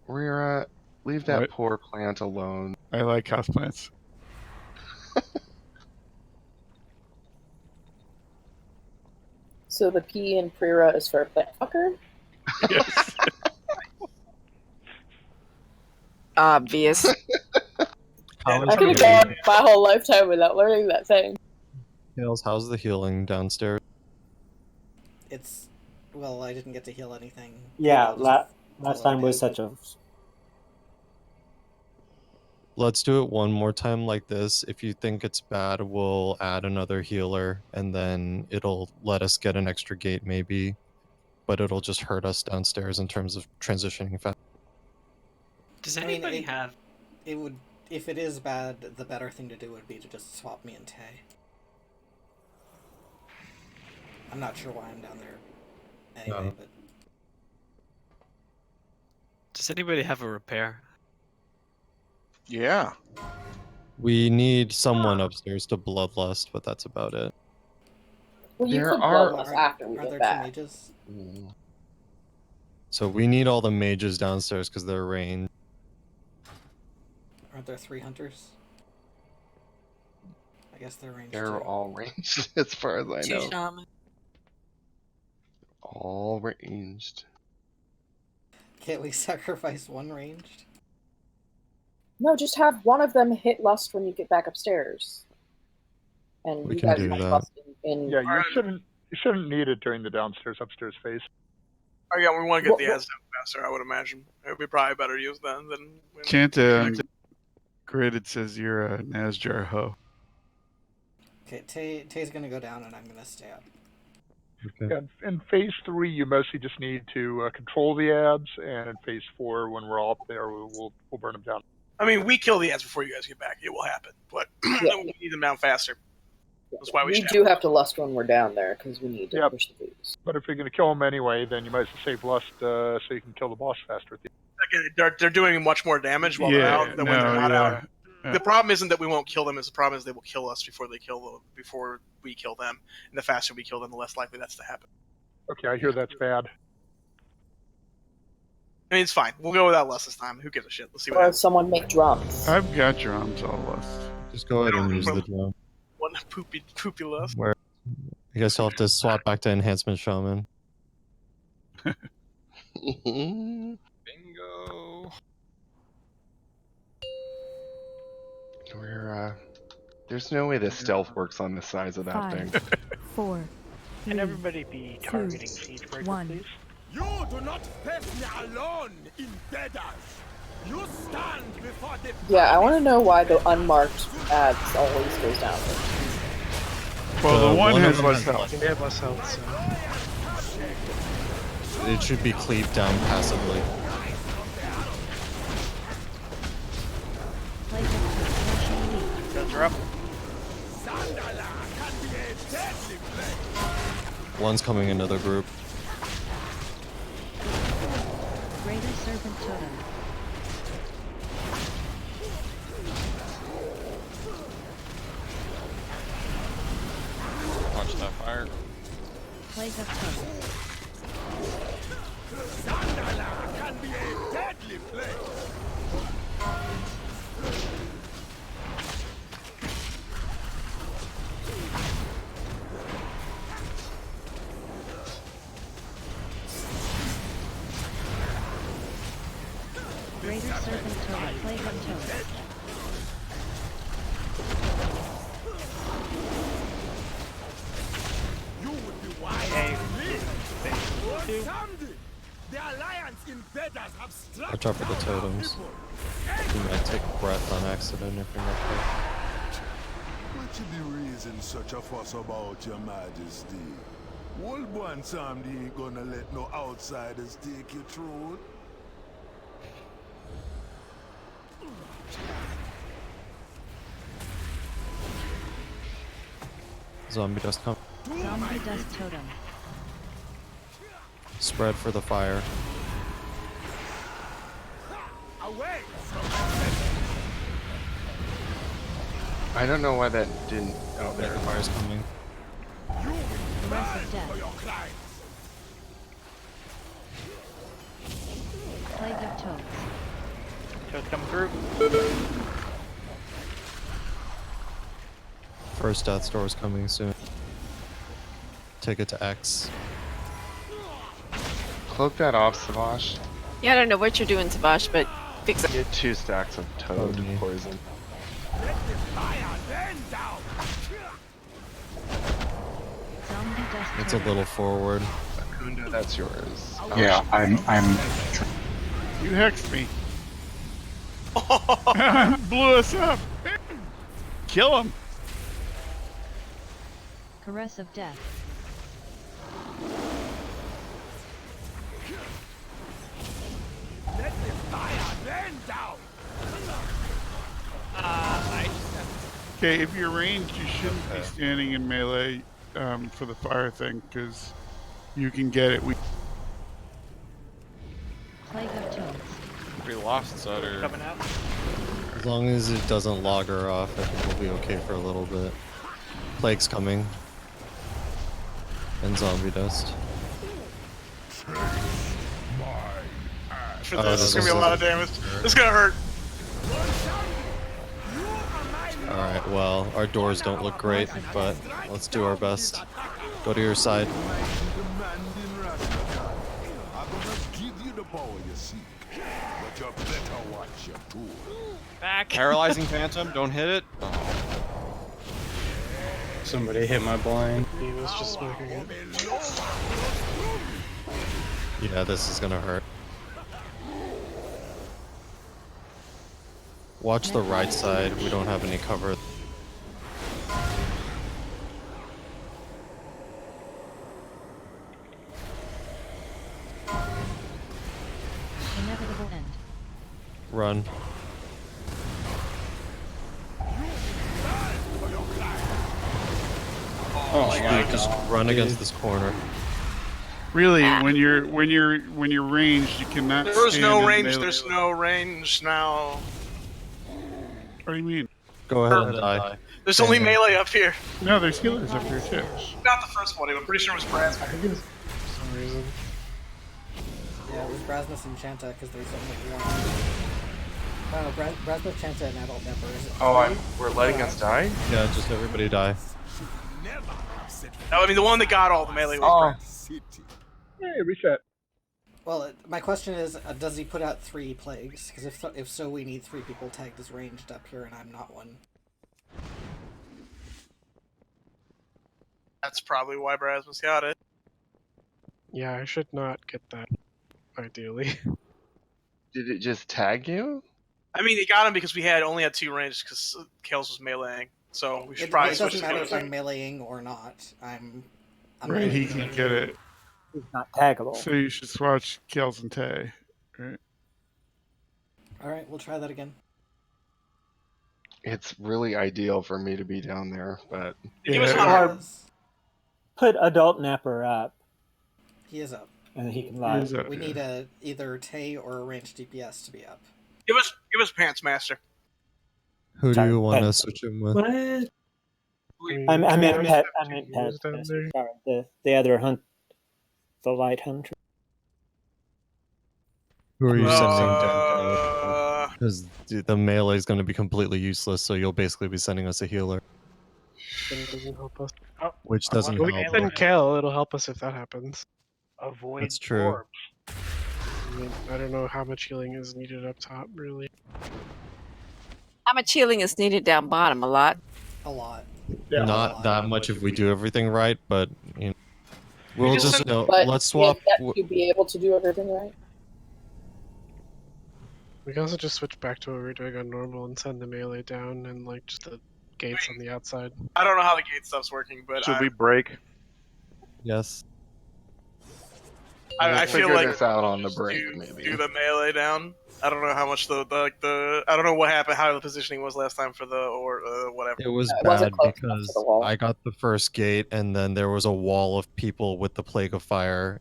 Rira, leave that What? poor plant alone. I like houseplants. So the P in Prira is for plant fucker? Yes. Obvious. I could have gone my whole lifetime without learning that thing. Tails, how's the healing downstairs? It's well, I didn't get to heal anything. Yeah, Maybe I'll just last follow time was such a. Let's do it one more time like this. If you think it's bad, we'll add another healer, and then it'll let us get an extra gate maybe. but it'll just hurt us downstairs in terms of transitioning fast. Does I mean, anybody have? It would, if it is bad, the better thing to do would be to just swap me and Tay. I'm not sure why I'm down there anyway, but Does anybody have a repair? Yeah. We need someone upstairs to bloodlust, but that's about it. Well, you There could are- bloodlust after we are get there back. two mages? So we need all the mages downstairs because they're ranged. Aren't there 3 hunters? I guess they're ranged They're too. all ranged as far as I Two know. shaman. All ranged. Can't we sacrifice one ranged? No, just have one of them hit lust when you get back upstairs. And We you can guys do might that. lust in Yeah, you shouldn't need it during the downstairs upstairs phase. Oh yeah, we want to get the Well- ads down faster. I would imagine it would be probably better used then than. Can't grid it says you're a Nazjar hoe. Okay, Tay's gonna go down and I'm gonna stay up. Okay. Yeah, in phase 3, you mostly just need to control the ads, and in phase 4, when we're all up there, we'll burn them down. I mean, we kill the ads before you guys get back. It will happen, but we need them down faster. That's why we We should. do have to lust when we're down there because we need to Yep. push the phase. But if you're going to kill them anyway, then you might as well save lust so you can kill the boss faster. Again, they're doing much more damage while they're out than when they're not out. Yeah. The problem isn't that we won't kill them; the problem is they will kill us before before we kill them. And the faster we kill them, the less likely that's to happen. Okay, I hear that's bad. I mean, it's fine. We'll go without less this time. Who gives a shit? Let's see what Or happens. someone make drums. I've got drums all list. Just go ahead and use the drum. One poopy lust. Where I guess you'll have to swap back to enhancement shaman. Bingo. There's no way the stealth works on the size of that 5, thing. 4, Can everybody be targeting Siegebreaker, 1. please? You do not face me alone in Dedas. You stand before the Yeah, I want to know why the unmarked ads always goes down. Well, the one of has them less has health. They have less health, so. It should be cleaved down passively. Guns are up. One's coming into the group. Greater Serpent Totem. Watch that fire. Plague of Totems. Sandala can be a deadly plague. Greater Serpent Totem. Plague of Totems. You would be wise Hey, to two. live. Someday, the alliance in Dedas have struck Watch out for the down our totems. people. You might take a breath on accident if you're not careful. What you be raising such a fuss about, your majesty? Old one Samdi ain't gonna let no outsiders take your throne. Zombie dust come. Zombie Dust Totem. Spread for the fire. Away! I don't know why that didn't. Oh, There, there. the fire's coming. You will Caress burn of Death. for your crimes. Plague of Toads. Toads coming through. First death store is coming soon. Take it to X. Cloak that off, Savash. Yeah, I don't know what you're doing, Savash, but fix it. Get 2 stacks of toad Oh, yeah. poison. Let the fire burn down. Zombie Dust It's a Totem. little forward. Akunda, that's yours. Yeah, I'm You hexed me. Blew us up. Kill him. Caress of Death. Okay, if you're ranged, you shouldn't be standing in melee for the fire thing, because you can get it. Plague of Toads. We lost Sutter. Coming out. As long as it doesn't log her off, I think we'll be okay for a little bit. Plague's coming. And zombie dust. For this, it's gonna be a lot of damage. This is gonna hurt. Alright, well, our doors don't look great, but let's do our best. Go to your side. Back. Paralyzing Phantom, don't hit it. Somebody hit my blind. He was just smoking it. Yeah, this is gonna hurt. Watch the right side, we don't have any cover. Inevitable end. Run. Oh my god. Just run against this corner. Really, when you're ranged, you cannot. There's stand no in range. melee. There's no range now. What do you mean? Go ahead and die. There's only melee up here. No, there's healers up here too. Not the first one. I'm pretty sure it was Brad's. For some reason. Yeah, it was Brasmus and Chanta because there's only one. I don't know, Brasmus, Chanta, and Adult Never. Is it we're letting us die? Yeah, just everybody die. No, I mean the one that got all the melee was Brad. Hey, reset. Well, my question is, does he put out 3 plagues? Because if so, we need 3 people tagged as ranged up here, and I'm not one. That's probably why Brasmus got it. Yeah, I should not get that, ideally. Did it just tag you? I mean, it got him because we only had 2 ranges because Kales was meleeing. So we should probably It switch doesn't to matter if the I'm meleeing or not. I'm Right, he can get it. He's not taggable. So you should swatch Kels and Tay. Right. Alright, we'll try that again. It's really ideal for me to be down there, but Or put Adult Napper up. He is up. And he can lie. We need either Tay or a ranged DPS to be up. Give us Pants Master. Who do Sorry, you want Pet. to switch him with? What? I meant Pet. I meant Pet. Sorry, the other hunt, the light hunter. Who are you sending? Because the melee is going to be completely useless, so you'll basically be sending us a healer. It doesn't help us. Which doesn't We help. can kill, it'll help us if that happens. Avoid That's true. orbs. I mean, I don't know how much healing is needed up top, really. How much healing is needed down bottom? A lot? A lot. Not that much if we do everything right, but you know, we'll just But let's swap. to be able to do everything right. We can also just switch back to what we were doing on normal and send the melee down and like just the gates on the outside. I don't know how the gate stuff's working, but Should we break? Yes. I feel figure like this out on the just break, do maybe. the melee down. I don't know how much the I don't know what happened, how the positioning was last time for the or whatever. It was it bad wasn't close enough to because the wall. I got the first gate, and then there was a wall of people with the plague of fire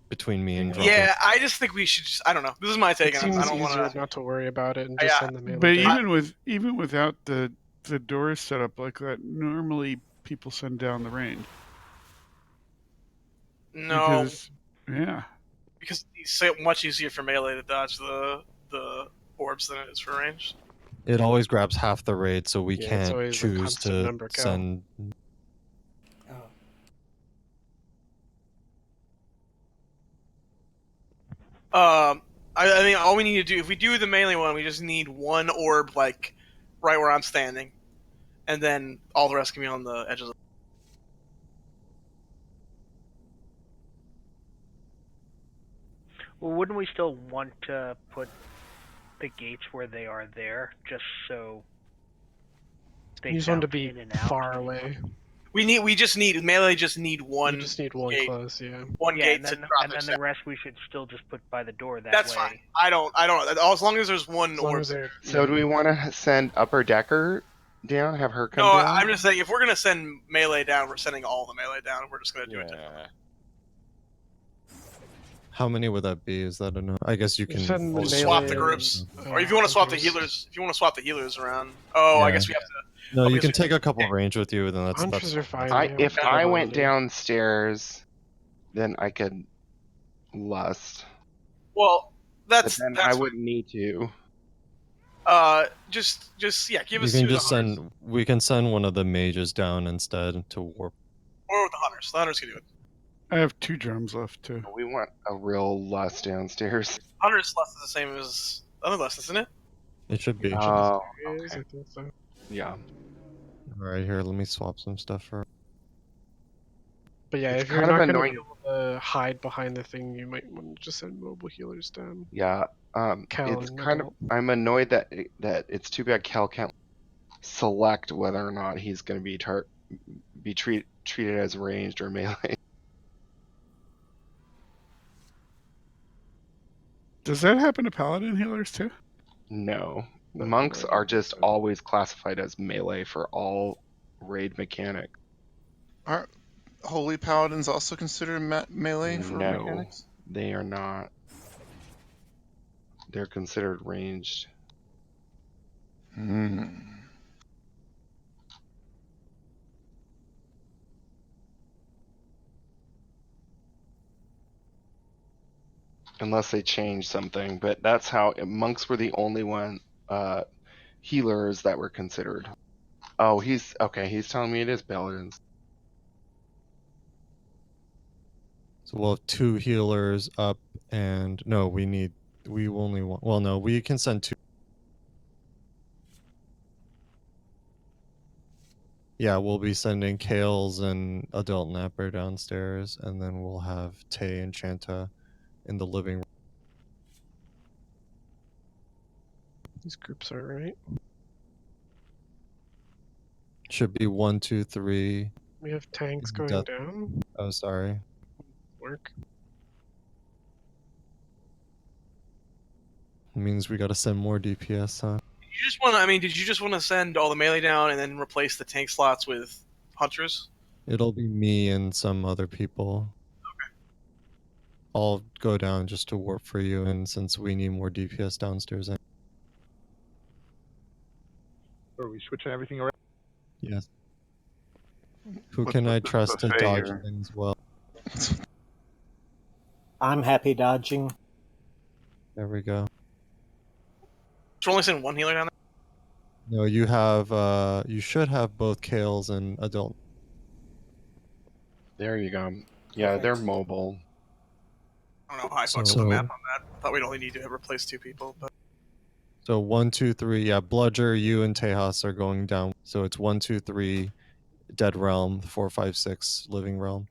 between me and Drunken. Yeah, I just think we should just. I don't know. This is my take It on it. I seems don't easier want to. not to worry about it and just send the melee But down. even without the doors set up like that, normally people send down the range. No, Yeah. because it's so much easier for melee to dodge the orbs than it is for range. It always grabs half the raid, so we Yeah, it's can't always a choose constant to number count. send. I mean, all we need to do, if we do the melee one, we just need one orb, like, right where I'm standing. And then all the rest can be on the edges of Well, wouldn't we still want to put the gates where they are there, just so they You just want to bounce be in and out? far away. We just need, melee just need one. You just need one gate. close, yeah. One Yeah, gate and to then, drop and then it the down. rest we should still just put by the door that That's way. fine. I don't, as long as there's one long orb. as they're- So do we want to send Upper Decker down? Have her come No, down? I'm just saying if we're gonna send melee down, we're sending all the melee down. We're just gonna do it differently. How many would that be? Is that enough? I guess you can send We'll the swap melee the groups, and, or if you want to swap the hunters. healers, if you want to swap the healers around. Oh, I Yeah. guess we have to. No, I you guess can we- take a couple range with you, then that's Hunters are fine. If Yeah, I we'll went do. downstairs, then I could lust. Well, But that's then I wouldn't need to. just yeah, give You us can two of the just hunters, send. We can send one of the mages down instead to warp. or with the hunters. The hunters can do it. I have 2 drums left too. We want a real lust downstairs. Hunters less is the same as other less, isn't it? It should be. Oh, I okay. think so. Yeah. All right, here. Let me swap some stuff for. But yeah, It's if you're kind of not going to be annoying. able to hide behind the thing, you might want to just send mobile healers down. Yeah. Cal It's and kind of. I'm annoyed that it's too bad Cal can't select whether or not he's going to be treated as ranged or melee. Does that happen to paladin healers too? No. Monks are just always classified as melee for all raid mechanics. Are holy paladins also considered melee for No, mechanics? they are not. They're considered ranged. Unless they change something, but that's how monks were the only healers that were considered. Oh, he's okay. He's telling me it is paladins. So we'll have 2 healers up, and no, we only want. Well, no, we can send 2. Yeah, we'll be sending Kales and Adult Napper downstairs, and then we'll have Tay and Chanta in the living room. These groups are right. Should be 1, 2, 3. We have tanks going Death- down. Oh, sorry. Work. It means we gotta send more DPS, huh? You just want to. I mean, did you just want to send all the melee down and then replace the tank slots with hunters? It'll be me and some other people. Okay. I'll go down just to warp for you, and since we need more DPS downstairs. Are we switching everything around? Yes. Who What's can I with the trust to buffet dodge here? things well? I'm happy dodging. There we go. So we're only sending one healer down there. No, you should have both Kales and Adult. There you go. Yeah, they're mobile. I don't know how I fucked up the map on that. I thought we'd only need to replace 2 people, but So 1, 2, 3. Yeah, Bludger, you and Tejas are going down. So it's 1, 2, 3, Dead Realm, 4, 5, 6, Living Realm.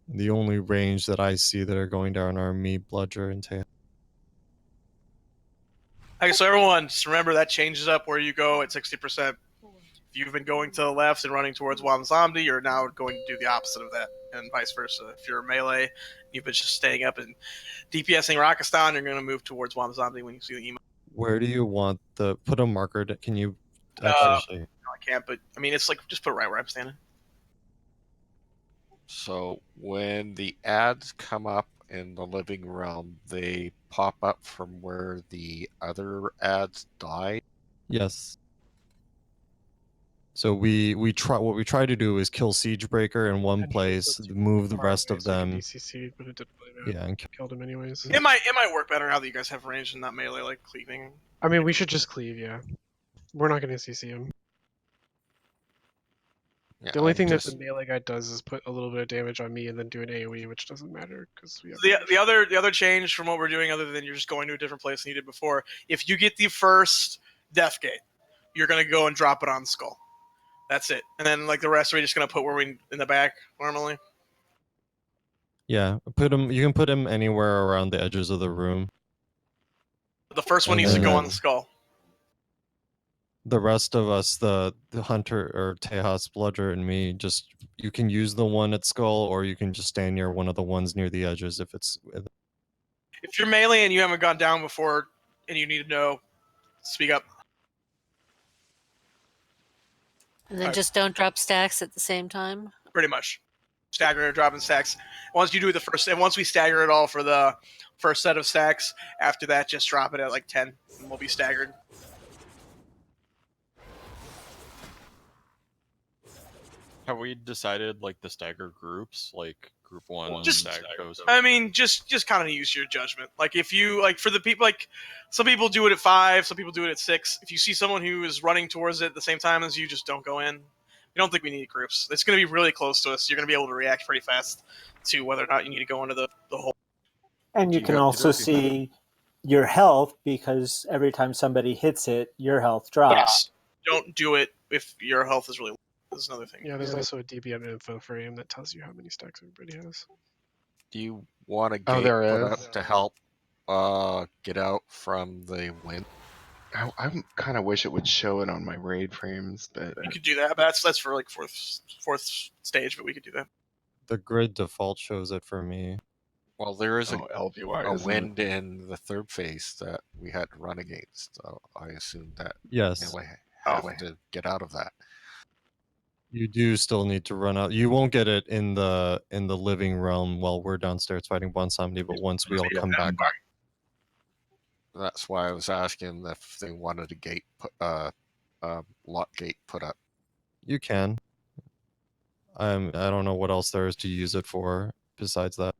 The only range that I see that are going down are me, Bludger, and Tejas. okay. So everyone, just remember that changes up where you go at 60%. If you've been going to the left and running towards Wamzamdi, you're now going to do the opposite of that, and vice versa. If you're melee, you've been just staying up and DPSing Rakistan, you're going to move towards Wamzamdi when you see the emo. Where do you want put a marker? Can you No, actually? I can't, but I mean, it's like just put it right where I'm standing. So when the ads come up in the living realm, they pop up from where the other ads died. Yes. So we try. What we try to do is kill Siegebreaker in one place, move the rest of them. DCC'd, but it didn't really matter. Yeah, and Killed him anyways. It might work better now that you guys have range and not melee like cleaving. I mean, we should just cleave, yeah. We're not going to CC him. Yeah, The only I'm thing just- that the melee guy does is put a little bit of damage on me and then do an AoE, which doesn't matter because we have. The other change from what we're doing, other than you're just going to a different place than you did before, if you get the first Death Gate, you're gonna go and drop it on Skull. That's it, and then like the rest, we're just gonna put where we in the back normally. Yeah, put him. You can put him anywhere around the edges of the room. The first one And needs to go then- on the Skull. The rest of us, the hunter or Tejas, Bludger, and me, just you can use the one at Skull, or you can just stand near one of the ones near the edges if it's. If you're melee and you haven't gone down before, and you need to know, speak up. And then just don't drop stacks at the same time. Pretty much. Stagger or dropping stacks. Once you do the first, and once we stagger it all for the first set of stacks, after that, just drop it at like 10, and we'll be staggered. Have we decided like the stagger groups, like group one Just- stagger goes? I mean, just kind of use your judgment. Like if you like for the people, like some people do it at 5, some people do it at 6. If you see someone who is running towards it at the same time as you, just don't go in. We don't think we need groups. It's going to be really close to us. You're going to be able to react pretty fast to whether or not you need to go into the hole. And you can also see your health, because every time somebody hits it, your health drops. Yes. Don't do it if your health is really low. That's another thing. Yeah, there's also a DBM info frame that tells you how many stacks everybody has. Do you want a Oh, gate there put is. up to help get out from the wind? I kind of wish it would show it on my raid frames, but You could do that, but that's for like fourth stage, but we could do that. The grid default shows it for me. Well, there is LVY, a isn't wind in the third phase that we had to run against. So I assume that Yes. we have to get out of that. You do still need to run out. You won't get it in the living realm while we're downstairs fighting Bonsomni, but once we all come back. That's why I was asking if they wanted a gate put, lock gate put up. You can. I don't know what else there is to use it for besides that.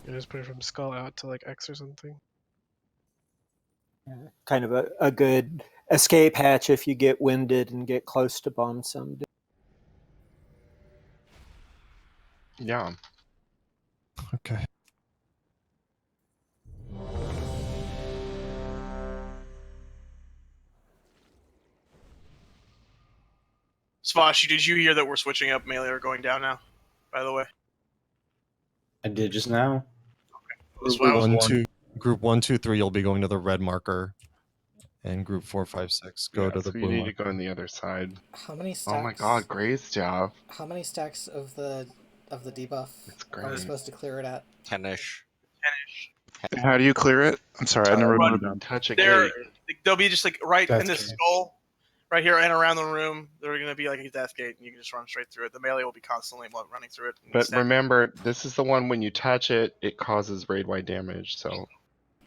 You just put it from skull out to like X or something. Kind of a good escape hatch if you get winded and get close to bomb someday. yeah. Okay. Svash, did you hear that we're switching up melee or going down now? By the way. I did just now. That's why I was Group 1, 2, 3, you'll be going to the red marker, and group 4, 5, 6 go to the so blue you need marker. to go on the other side. How many stacks? Oh my god, Gray's job. How many stacks of the debuff are we great. supposed to clear it at? 10-ish. How do you clear it? I'm sorry, I never wrote it down. Touch a There, gate. they'll be just like right Death in the gate. skull, right here and around the room. They're going to be like a death gate, and you can just run straight through it. The melee will be constantly running through it. But remember, this is the one when you touch it, it causes raid-wide damage, so...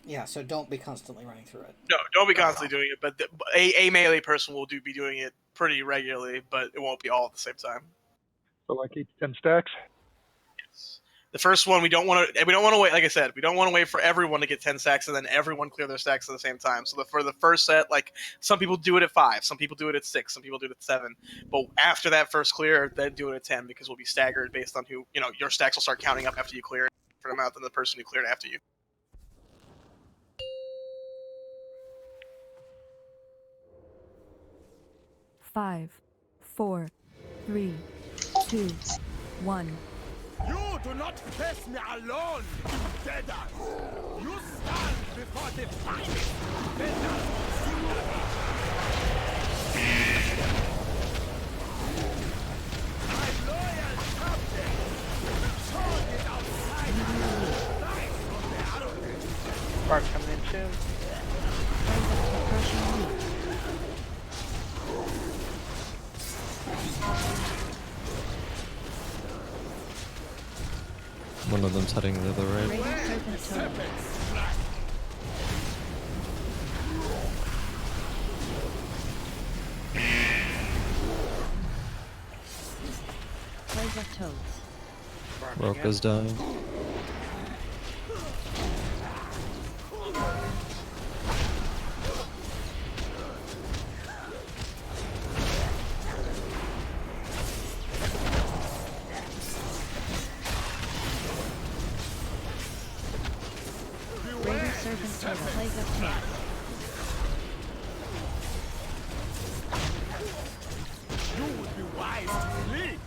Yeah, so don't be constantly running through it. No, don't be constantly doing it, but a melee person will be doing it pretty regularly, but it won't be all at the same time. So like 8 to 10 stacks. The first one we don't want to wait. Like I said, we don't want to wait for everyone to get 10 stacks and then everyone clear their stacks at the same time. So for the first set, like some people do it at 5, some people do it at 6, some people do it at 7. But after that first clear, then do it at 10 because we'll be staggered based on who your stacks will start counting up after you clear it for an amount than the person who cleared after you. Five, 4, 3, 2, 1. You do not face me alone, Deaders! You stand before the finest defenders of Zundara! My loyal captain! Sword is outside! Lies from the arrogant! Bart coming in soon. One of them's heading to the right. Plays of toads. Rope is dying. Raider servant toad. Plays of toads. You would be wise to flee!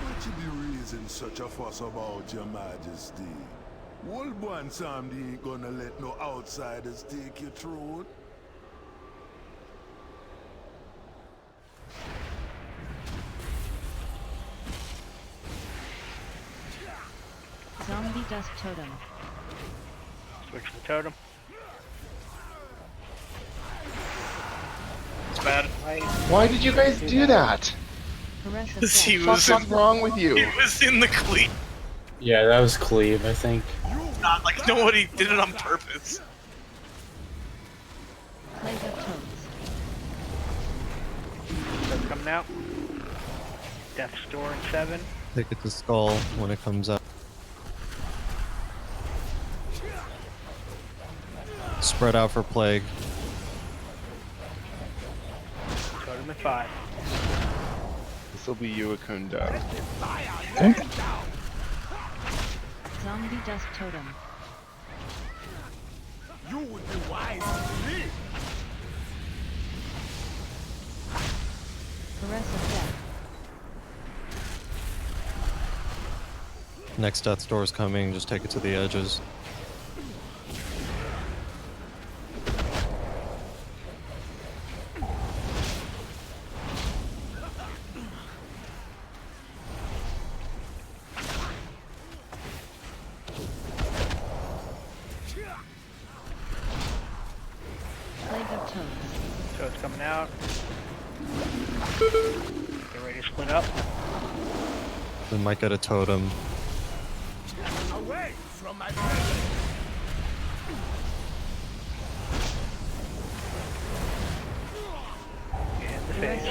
What you be raising such a fuss about, your majesty? Old one Samdi ain't gonna let no outsiders take your throne. Zombie dust totem. Switch the totem. It's bad. Why did you guys do that? Caress of He death. was What's in, wrong with you? he was in the cleat. Yeah, that was Cleve, I think. Not like nobody did it on purpose. Plague of toads. Toad coming out. Death store in 7. Take it to skull when it comes out. Spread out for plague. Totem in 5. This will be Yuakunda. Zombie dust totem. You would be wise to leave. Caress of death. Next death door is coming. Just take it to the edges. Plague of toads. Toad's coming out. Get ready to split up. We might get a totem. Away from my presence. In the face.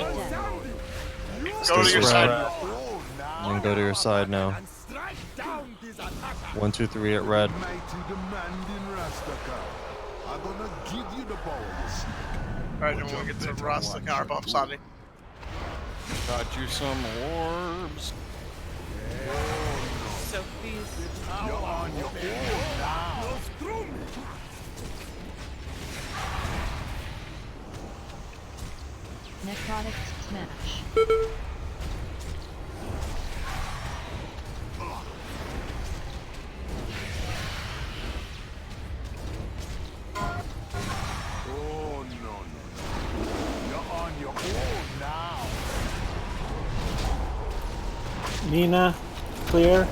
Go to your side. And go to your side now. Strike down this attacker. 1, 2, 3 at red. Mighty demanding Rastaka. I'm gonna give you the balls. Alright, then we'll get to Ross the counter bump Sandy. Got you some orbs. You're on your own now. Through me. Necrotic smash. Oh, no. You're on your own now. Nina, clear.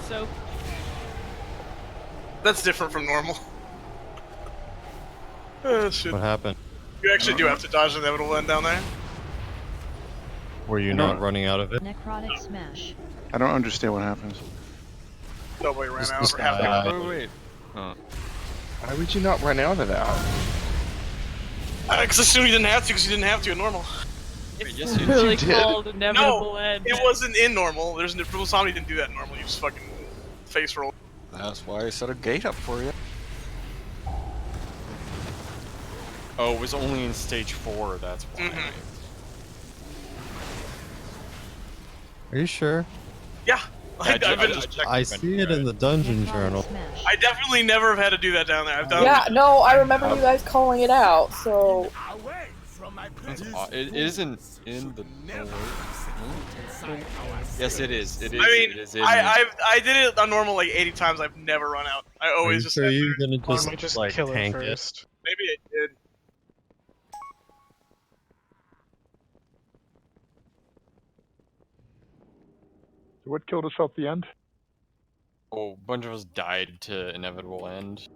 So That's different from normal. Oh, shit. What happened? You actually do have to dodge the inevitable end down there. Were you not running out of it? Necrotic smash. I don't understand what happens. Nobody ran Just out this for half guy. the Wait. Huh. Why would you not run out of that? Because I assumed you didn't have to, because you didn't have to in normal. it's yes, you literally did. called inevitable No, end. it wasn't in normal. There's no somebody didn't do that in normal. You just fucking face roll. That's why I set a gate up for you. Oh, it was only in stage 4, that's why. Mhm. Are you sure? Yeah. I I've just been, checked I the see it in the dungeon journal. Smash. I definitely never have had to do that down there. I've done. Yeah, no, I remember you guys calling it out, so Away from my That's presence. it isn't in the. Yes, it is. It is. I mean, it is in I did it on normal like 80 times. I've never run out. I Are always you just sure have you're to- gonna Why don't we just just like kill it tank it? first? Maybe it did. So what killed us at the end? Oh, a bunch of us died to inevitable end.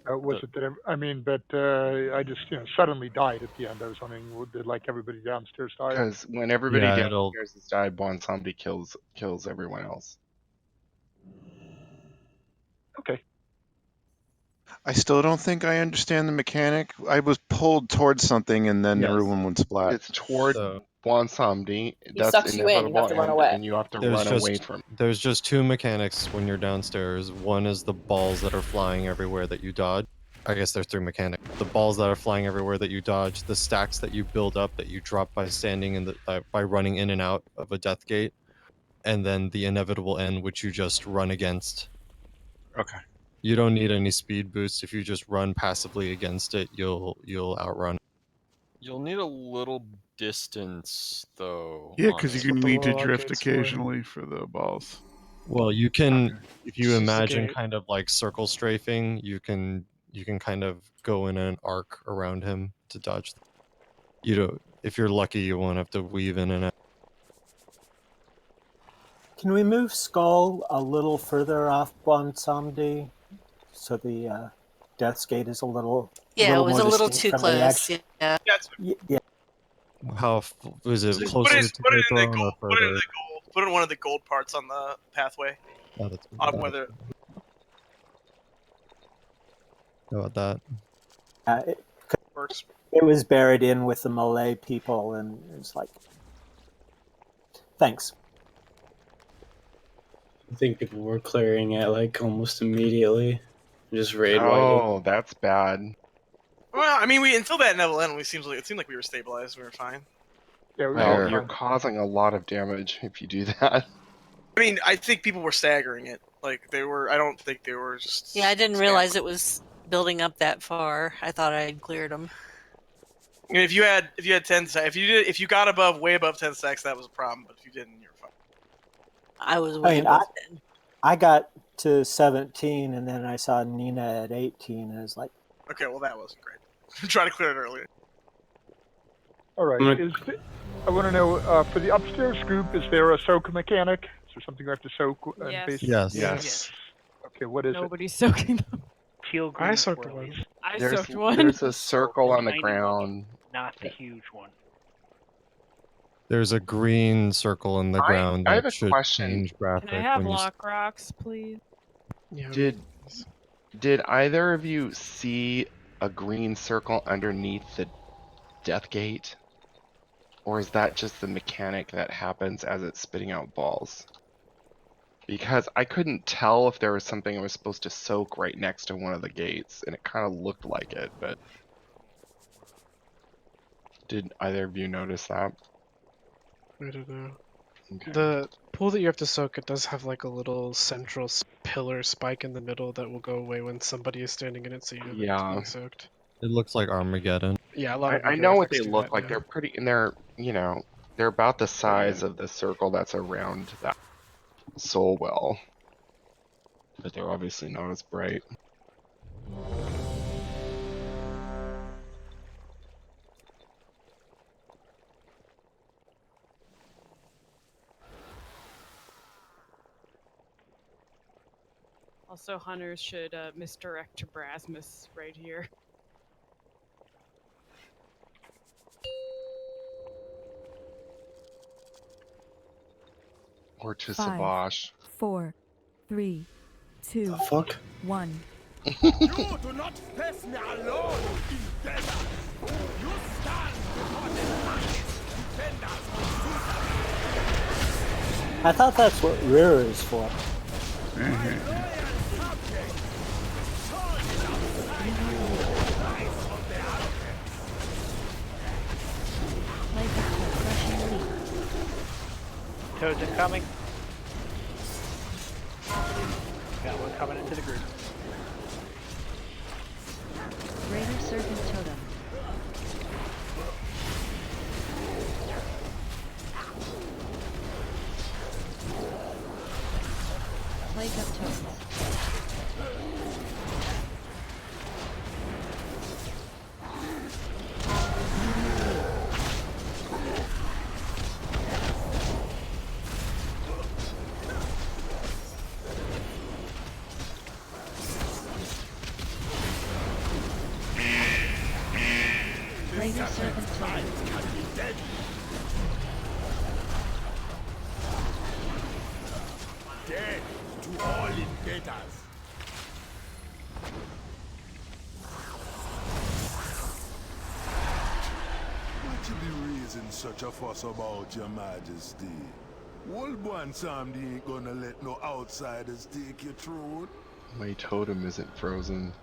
Was it that I just suddenly died at the end. I was wondering, did like everybody downstairs die? Because when everybody Yeah, it'll- downstairs has died, Somebody kills everyone else. Okay. I still don't think I understand the mechanic. I was pulled towards something and then Yes. everyone went splat. It's toward So Somebody. He That's sucks you in, you have inevitable to run end, away. and you have to there's run away just from. there's just two mechanics when you're downstairs. One is the balls that are flying everywhere that you dodge. I guess there's 3 mechanics. The balls that are flying everywhere that you dodge, the stacks that you build up that you drop by standing in the by running in and out of a death gate, and then the inevitable end, which you just run against. Okay. You don't need any speed boosts. If you just run passively against it, you'll outrun. You'll need a little distance, though. Yeah, because honestly. you what the need to little drift arcade's for. occasionally for the balls. Well, you can if you It's just a imagine gate. kind of like circle strafing, you can kind of go in an arc around him to dodge. If you're lucky, you won't have to weave in and out. Can we move Skull a little further off Bonsamdi so the Death's Gate is a little Yeah, it was more a little distinct too from the close. action? Yeah. Yeah. How was it Just closer to put it the in the throne or gold. Put it in further? the gold. Put it in one of the gold parts on the pathway. Oh, that's On whether How about that? works. It was buried in with the Malay people, and it's like, thanks. I think people were clearing it like almost immediately. Just raid wiping. Oh, that's bad. Well, I mean, we until that level end, it seemed like we were stabilized. We were fine. Yeah, Well, you're causing a lot of damage if you do that. I mean, I think people were staggering it. Like they were. I don't think they were just. Yeah, I didn't realize it was building up that far. I thought I had cleared them. I mean, if you had 10 stacks, if you got way above 10 stacks, that was a problem. But if you didn't, you're fine. I was I way mean, above 10. I got to 17, and then I saw Nina at 18, and I was like, Okay, well that wasn't great. Try to clear it earlier. All right. I want to know for the upstairs group, is there a soak mechanic? Is there something we have to soak? Yes. Yes. Okay, what is Nobody's soaking them. Teal green I soaked swirlies. one. I There's, soaked one. there's a circle on the Tiny ground. Not the huge one. There's a green circle in the ground I have that a should question. change graphic Can I have when you. lock rocks, please? Did either of you see a green circle underneath the death gate? Or is that just the mechanic that happens as it's spitting out balls? Because I couldn't tell if there was something I was supposed to soak right next to one of the gates, and it kind of looked like it, but... Did either of you notice that? I don't know. Okay. The pool that you have to soak, it does have like a little central pillar spike in the middle that will go away when somebody is standing in it, so you know that it's being soaked. It looks like Armageddon. Yeah, a lot of I regular know what effects they do look that, like. yeah. They're pretty, and they're, you know, they're about the size of the circle that's around that soul well. But they're obviously not as bright. Also, hunters should misdirect to Brasmus right here. Or to 5, Savash. 4, 3, 2, The fuck? 1. You do not face me alone in desert. You stand before the finest defenders of I thought that's what Rear is for. Toads incoming. Got one coming into the group. Greater Serpent Totem. Plague of Toads. Greater Serpent Totem. dead to all invaders. What you be raising such a fuss about, your majesty? Old one Samdi ain't gonna let no outsiders take your throne. My totem isn't frozen.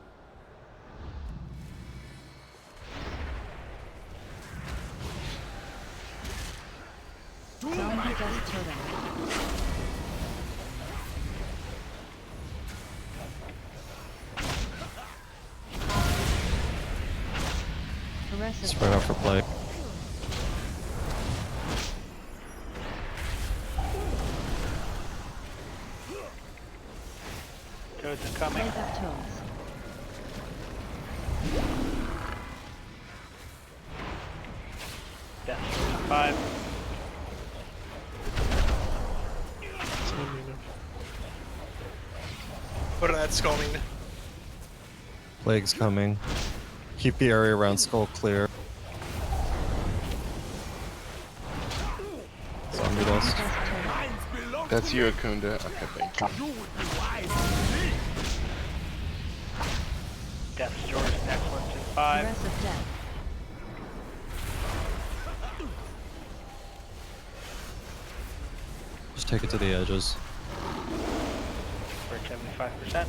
Zombie Dust Totem. Spread out for play. Toads incoming. Plague of Toads. Death 5. What did that skull mean? Plague's coming. Keep the area around Skull clear. Zombie dust. That's you, Akunda. Okay, thank you. Death Door is next one to 5. Aggressive death. Just take it to the edges. For 75%.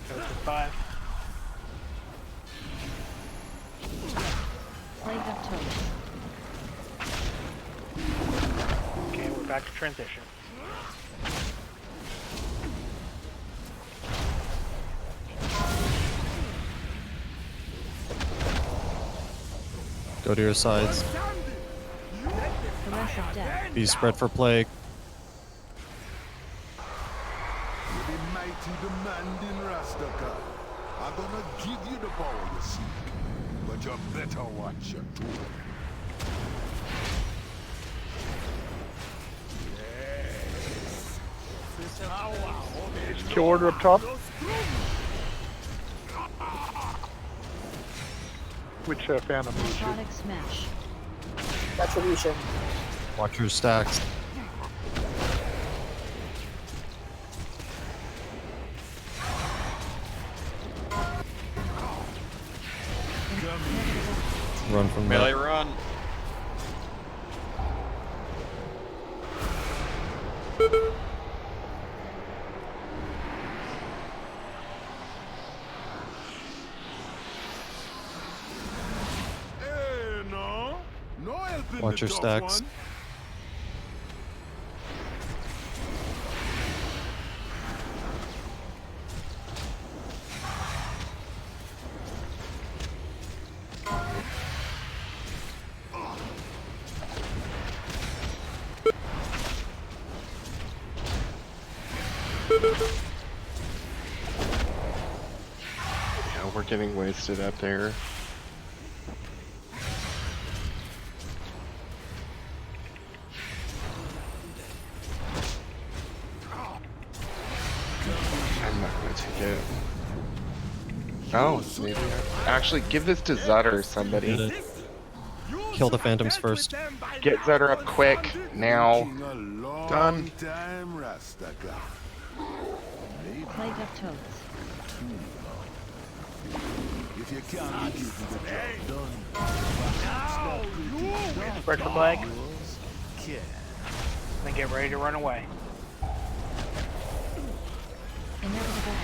Goes to 5. Plague of toads. Okay, we're back to transition. Go to your sides. Caress of death. Be spread for plague. The mighty demanding Rastakar. I'm gonna give you the power you seek, but you better watch your tune. Is kill order up top? Which phantom is you? Necrotic smash. Retribution. Watch your stacks. Run from Melee that. run. Hey, no. No helping Watch the your tough stacks. one. Yeah, we're getting wasted up there. I'm not gonna take it. Oh, maybe. Actually, give this to Zutter, somebody. Kill the phantoms first. Get Zutter up quick, now. Done. Time, Rastakar. Plague of toads. If you can't get the job done, Spread the flag. Then get ready to run away. Inevitable end.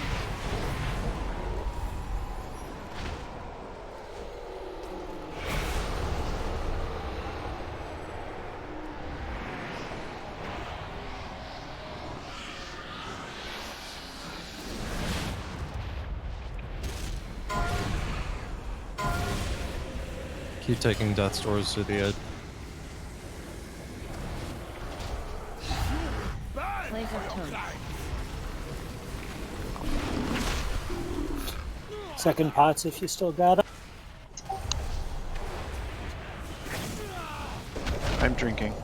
Keep taking death doors to the edge. Plague of toads. Second pots if you still got them. I'm drinking.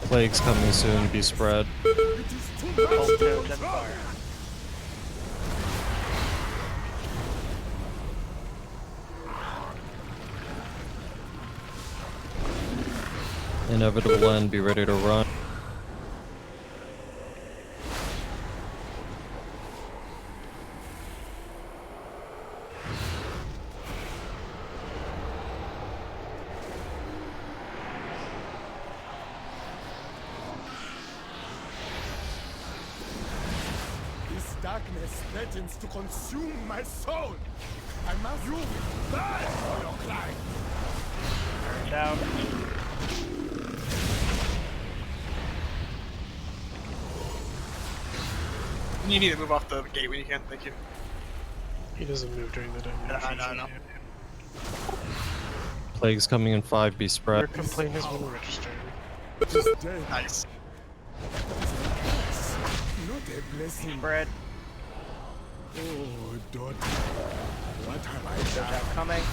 Plague's coming soon. Be spread. Both toads and fire. Inevitable end. Be ready to run. This darkness threatens to consume my soul. I must. You will die for your crime. Turns out. You need to move off the gate when you can. Thank you. He doesn't move during the dynamic. No. Plague's coming in 5. Be Your spread. complaint has been registered. Nice. Not a blessing. Spread. Oh, daughter. What have I Doja done? coming.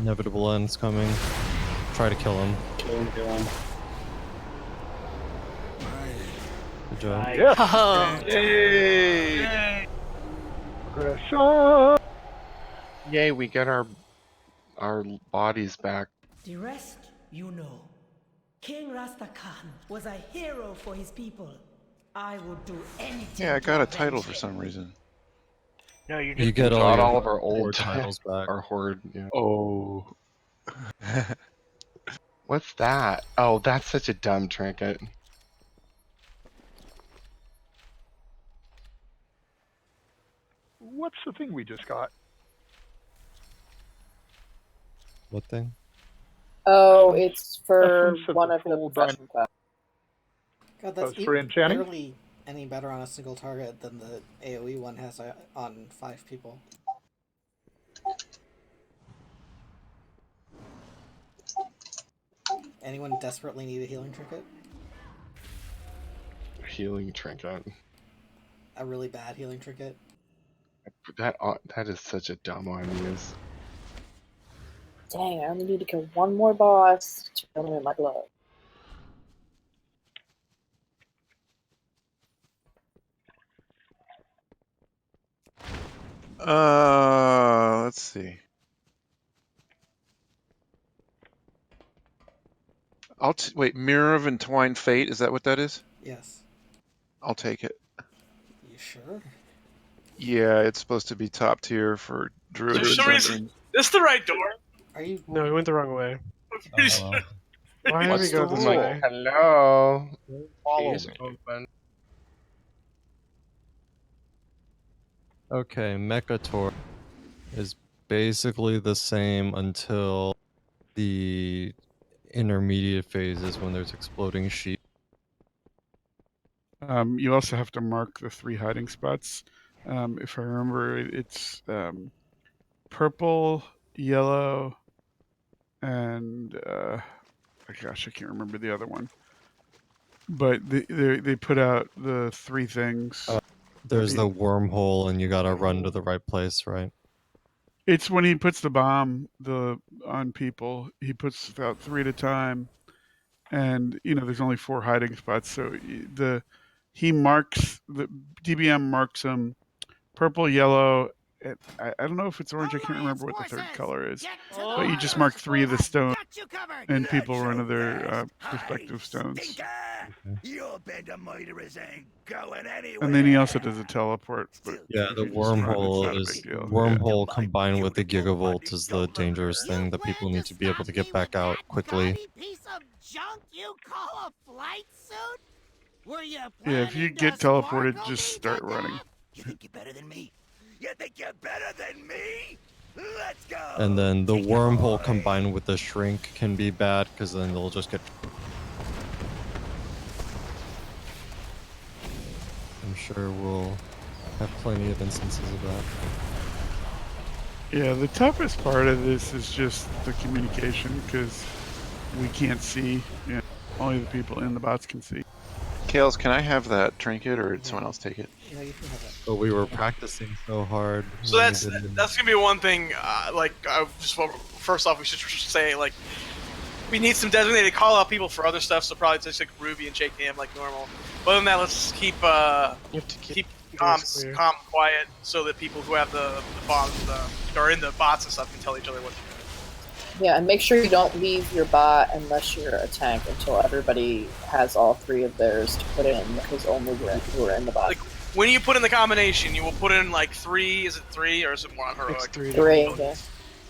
Inevitable end's coming. Try to kill him. Kill him. Good job. Yes. Oh. Yay! Progression. Yay, we get our bodies back. The rest you know. King Rasta Khan was a hero for his people. I would do anything. Yeah, I to got a avenge title for him. some reason. No, you You just get Got all all of our your old titles back. Our horde. Yeah. Oh. What's that? Oh, that's such a dumb trinket. What's the thing we just got? What thing? Oh, it's for Essence of one the of the full profession classes. God, That's that's for enchanting? barely any better on a single target than the AoE one has on 5 people. Anyone desperately need a healing trinket? Healing trinket. A really bad healing trinket? That is such a dumb one to use. Dang, I only need to kill one more boss to put him in my glove. Let's see. Wait, Mirror of Entwined Fate, is that what that is? Yes. I'll take it. You sure? Yeah, it's supposed to be top tier for druids. For some reason, this is the right door. Are you? No, we went the wrong way. I'm pretty sure. Why did we What's go the this rule? way? Hello. Follow Case me. open. Okay, Mechator is basically the same until the intermediate phases when there's exploding sheep. You also have to mark the 3 hiding spots. If I remember, it's purple, yellow, and gosh, I can't remember the other one. But they put out the 3 things. There's the wormhole, and you gotta run to the right place, right? It's when he puts the bomb on people. He puts out 3 at a time, and there's only 4 hiding spots. So the DBM marks them purple, yellow. I don't know if it's orange. I can't remember what the third color is. But you just mark 3 of the stones, and people run to their respective stones. Your band of murderers ain't going anywhere. And then he also does a teleport. But Yeah, the if you just run, it's not a wormhole big is deal. wormhole combined with the gigavolt is the dangerous thing that people need to be able to get back out quickly. Piece of junk you call a flight suit? Were you Yeah, if you get teleported, just start running. You think you're better than me? You think you're better than me? Let's go. And then the wormhole combined with the shrink can be bad because then they'll just get. I'm sure we'll have plenty of instances of that. Yeah, the toughest part of this is just the communication because we can't see. Only the people in the bots can see. Kales, can I have that trinket, or did someone else take it? Yeah, you can have it. But we were practicing so hard. So that's gonna be one thing. First off, we should say we need some designated call out people for other stuff. So probably just like Ruby and JKM like normal. But other than that, let's just keep comms quiet so that people who have the bombs or in the bots and stuff can tell each other what to do. Yeah, and make sure you don't leave your bot unless you're a tank until everybody has all 3 of theirs to put in, because only you are in the bot. Like, when you put in the combination, you will put in like 3. Is it 3 or is it more on her? It's 3. 3. Yeah.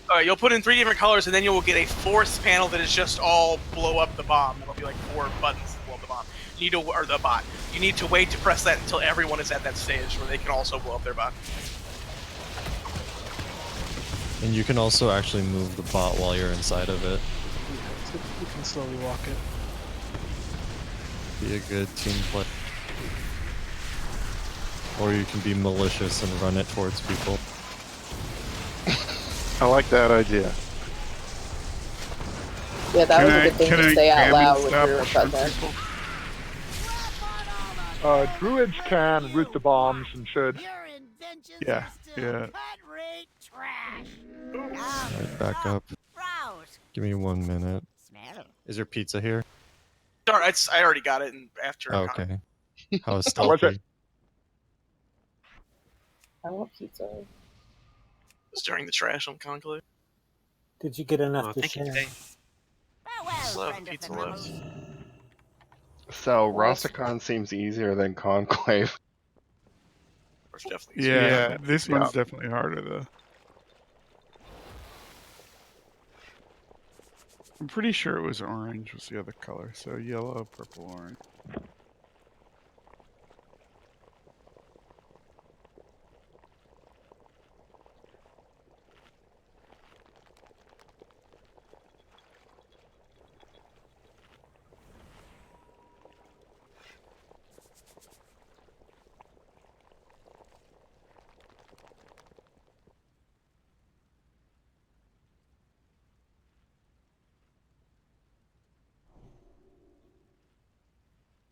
Alright, you'll put in 3 different colors, and then you will get a 4th panel that is just all blow up the bomb. It'll be like 4 buttons that blow up the bomb. Or the bot. You need to wait to press that until everyone is at that stage where they can also blow up their bot. And you can also actually move the bot while you're inside of it. So you can slowly walk it. Be a good team play. Or you can be malicious and run it towards people. I like that idea. Yeah, that was a good thing to say out loud when stop we were and shoot present. people? Druids can root the bombs and should. Yeah, yeah. Alright, back up. Give me 1 minute. Is your pizza here? Darn, I already got it, and after. Oh, okay. How What's stealthy? it? I want pizza. It was during the trash on Conclave. Did you get enough to share? Pizza left. So Rastakhan seems easier than Conclave. Definitely Yeah, this one's definitely harder though. I'm pretty sure it was orange was the other color. So yellow, purple, orange.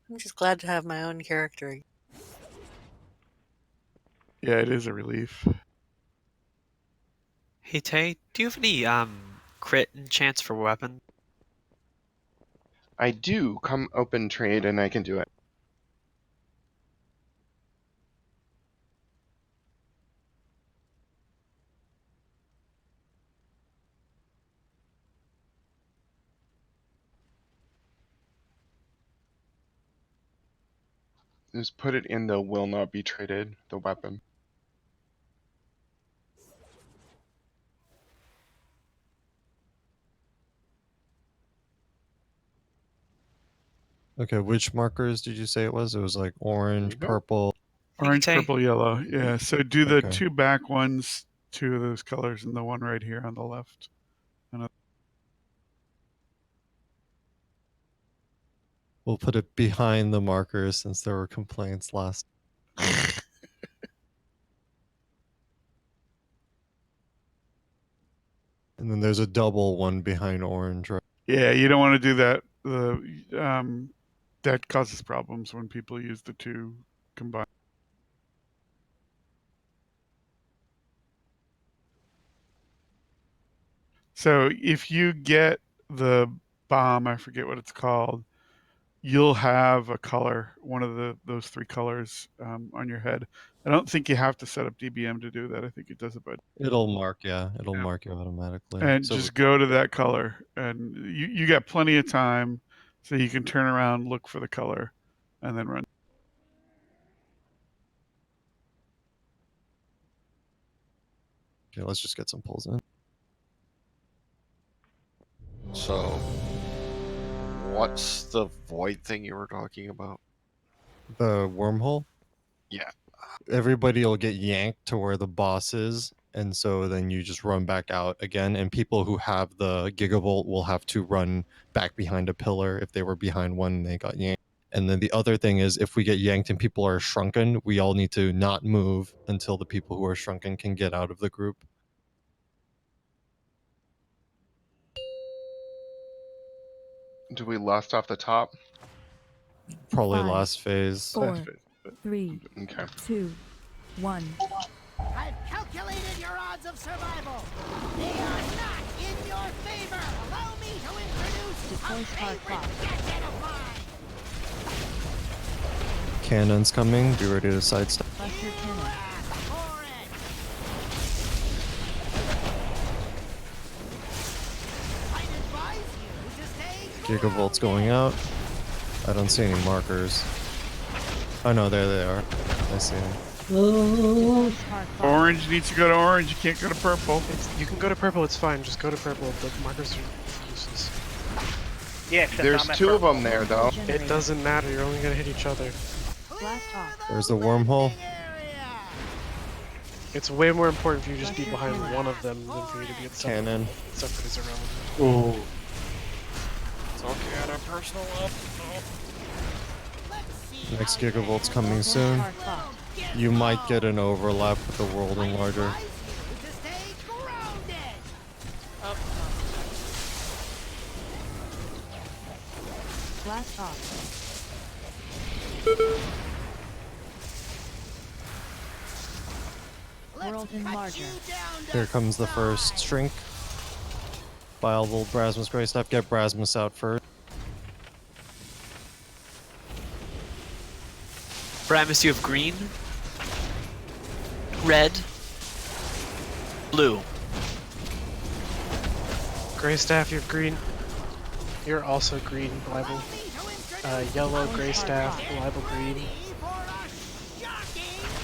I'm just glad to have my own character. Yeah, it is a relief. Hey Tay, do you have any crit enchants for weapon? I do. Come open trade and I can do it. Just put it in the will not be traded, the weapon. Okay, which markers did you say it was? It was like orange, purple. Orange, purple, yellow. Yeah, so do the Okay. two back ones, two of those colors, and the one right here on the left. We'll put it behind the markers since there were complaints last. And then there's a double one behind orange, right? Yeah, you don't want to do that. That causes problems when people use the two combined. So if you get the bomb, I forget what it's called, you'll have a color, one of those three colors on your head. I don't think you have to set up DBM to do that. I think it does it by. It'll mark, yeah. It'll mark you automatically. And So just go to that color, and you got plenty of time, so you can turn around, look for the color, and then run. okay, let's just get some pulls in. So, what's the void thing you were talking about? The wormhole? Yeah. Everybody will get yanked to where the boss is, and so then you just run back out again, and people who have the gigavolt will have to run back behind a pillar if they were behind one and they got yanked. And then the other thing is, if we get yanked and people are shrunken, we all need to not move until the people who are shrunken can get out of the group. Do we lust off the top? Probably 5, last phase. 4, 3, Okay. 2, 1. I've calculated your odds of survival. They are not in your favor. Allow me to introduce a favorite gadget of mine. Cannons coming. Be ready to sidestep. Buster cannon. Gigavolt's going out. I don't see any markers. Oh no, there they are. I see them. Orange needs to go to orange. You can't go to purple. You can go to purple. It's fine. Just go to purple. The markers are useless. Yeah, except There's I'm at two of purple. them there, though. It doesn't matter. You're only gonna hit each other. There's the wormhole. It's way more important for you to just be behind one of them than for you to be at the Cannon. Separate is irrelevant. Ooh. Talking at our personal level. Next gigavolt's coming soon. You might get an overlap with the world enlarger. Blast off. World Enlarger. Here comes the first shrink. Viable Brasmus Grey Staff. Get Brasmus out first. Bramus, you have green, red, blue. Gray staff, you're green. You're also green, Libel. Yellow, gray staff, Libel green.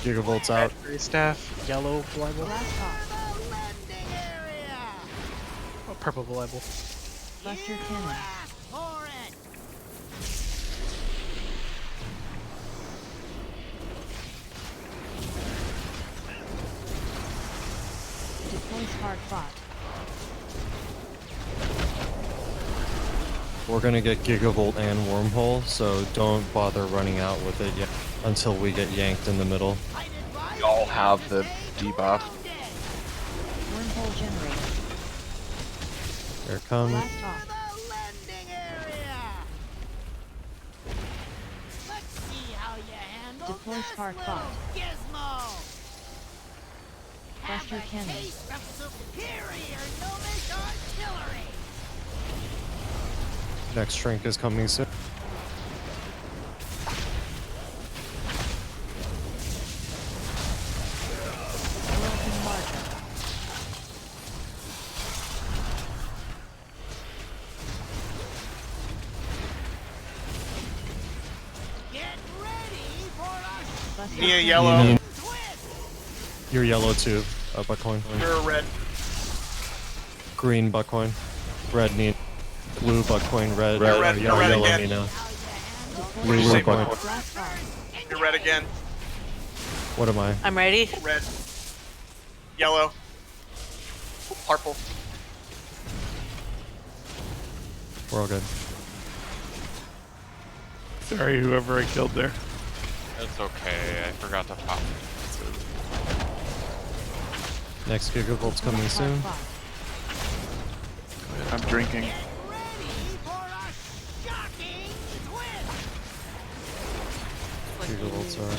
Gigavolt's out. Gray staff, yellow, Libel. Oh, purple, Libel. Buster Cannon. Deploy Spark Bot. We're gonna get Gigavolt and Wormhole, so don't bother running out with it yet until we get yanked in the middle. We all have the debuff. Wormhole generator. Here it comes. Blast off. Deploy Spark Bot. Buster Cannon. Next shrink is coming soon. World Enlarger. Buster Nia Cannon. yellow. You're yellow too, Buckcoin. You're red. Green Buckcoin. Red Nina. Blue Buckcoin. Red. You're red, Yellow, you're red yellow again. Nina. Blue Blue Buckcoin. Buckcoin. You're red again. What am I? I'm ready. Red. Yellow. Purple. We're all good. Sorry, whoever I killed there. That's okay. I forgot to pop. Next Gigavolt's coming soon. I'm drinking. Gigavolt's are.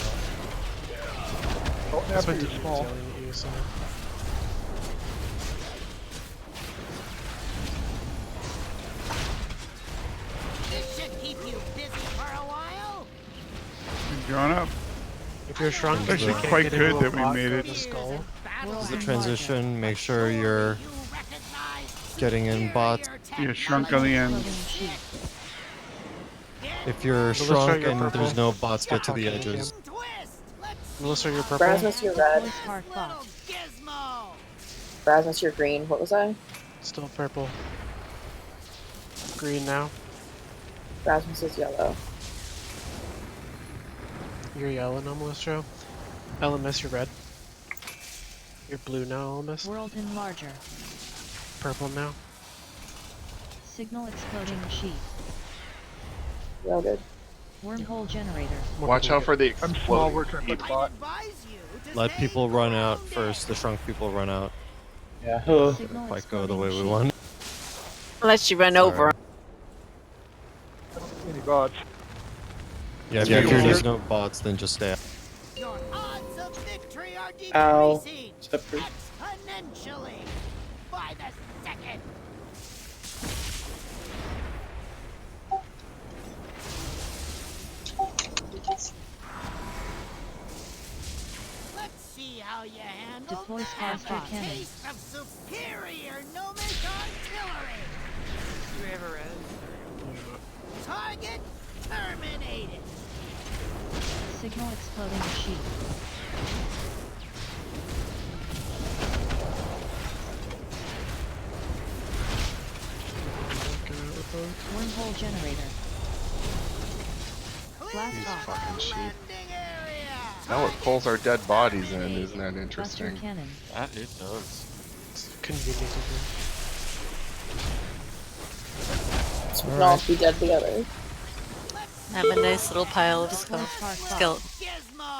Don't have to be small. This should keep you busy for a while. Been drawn up. If you're shrunk, It's you actually can't quite get good into a that we block, made go it. to skull. This is the transition. Make sure you're getting in bots. Yeah, shrunk on the end. If you're Melissa, shrunk you're and purple. there's no bots, get to the Talking again. edges. Melissa, you're purple. Brasmus, you're red. Brasmus, you're green. What was I? Still purple. Green now. Brasmus is yellow. You're yellow now, Melissa. LMS, you're red. You're blue now, LMS. World Enlarger. Purple now. Signal exploding sheet. We're all good. Wormhole generator. Watch out for the I'm small, exploding we're trying to sheep. bot. Let people run out first. The shrunk people run out. Yeah. Didn't quite go the way we want. Unless you run over. Any bots? Yeah, if Yeah, there's no bots, then just stay out. Your odds of victory are Ow. decreasing Step exponentially by the second. Let's see how you handle Deploy that. Buster Have a Cannon. taste of superior gnomic artillery. Do we have a res? Target terminated. Signal exploding sheet. Wormhole generator. Blast These off. fucking sheep. Now it pulls our dead bodies in, isn't that Buster interesting? Cannon. That it does. It's convenient. So we can all be dead together. Have a nice little pile of skeletons.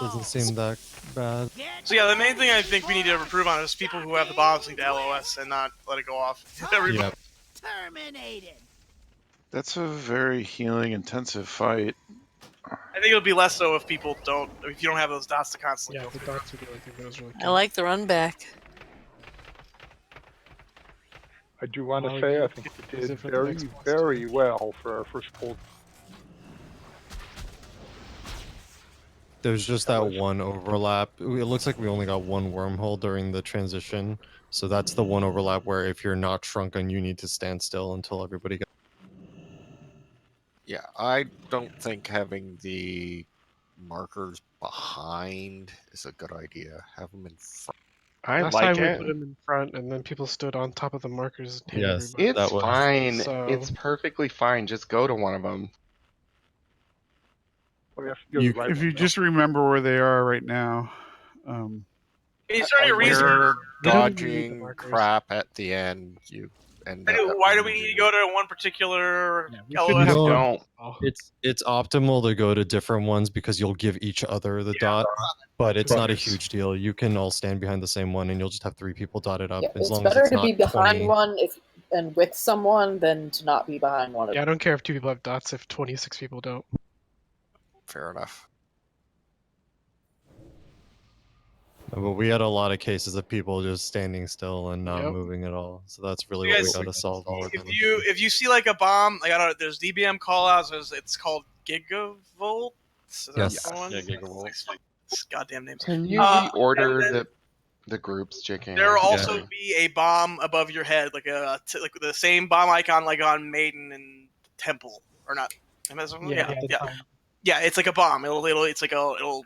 Doesn't seem that bad. So yeah, the main thing I think we need to improve on is people who have the bombs need to LOS and not let it go off. Everybody. Yep. Terminated. That's a very healing intensive fight. I think it'll be less so if people don't, if you don't have those dots to constantly Yeah, go the through. dots would be like those really I like the run back. I do want to Well, say I you think use we it did for the very, next boss, very well for our first pull. There's just that one overlap. It looks like we only got one wormhole during the transition. So that's the one overlap where if you're not shrunken, you need to stand still until everybody gets. Yeah, I don't think having the markers behind is a good idea. Have them in front. I Last like time we it. put them in front, and then people stood on top of the markers and hit Yes, everybody. It's fine. So It's perfectly fine. Just go to one of them. Well, we have to go to the right If one, you though. just remember where they are right now. Is there any When reason? you're We don't even need the dodging markers. crap at the end, you end up. Why do we need to go to one particular we should LOS? have No, Don't. it's optimal to go to different ones because you'll give each other the dot, but it's not a huge deal. You can all stand behind the same one, and you'll just have 3 people dotted up. Yeah, as it's long better as it's to not be behind 20. one and with someone than to not be behind one of Yeah, I them. don't care if 2 people have dots if 26 people don't. Fair enough. But we had a lot of cases of people just standing still and not Yep. moving at all. So that's really You what we guys- got to solve more. If you see like a bomb, like I don't know, there's DBM callouts. It's called Gigavolt. Is that Yes. the one? Yeah, Gigavolt. It's goddamn names. Can you and reorder then the groups, Chicken? there will also be a bomb above your head, like like the same bomb icon like on Maiden and Temple, or not? Yeah, it's like a bomb. It's like it'll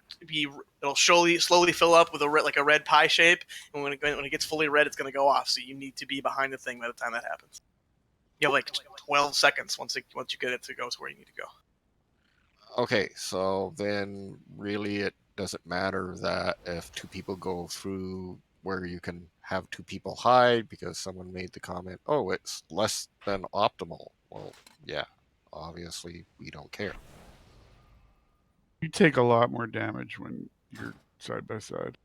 slowly fill up with a red pie shape, and when it gets fully red, it's gonna go off. So you need to be behind the thing by the time that happens. You have like 12 seconds once you get it to go to where you need to go. Okay, so then really it doesn't matter that if 2 people go through where you can have 2 people hide because someone made the comment, oh, it's less than optimal. Well, yeah, obviously we don't care. You take a lot more damage when you're side by side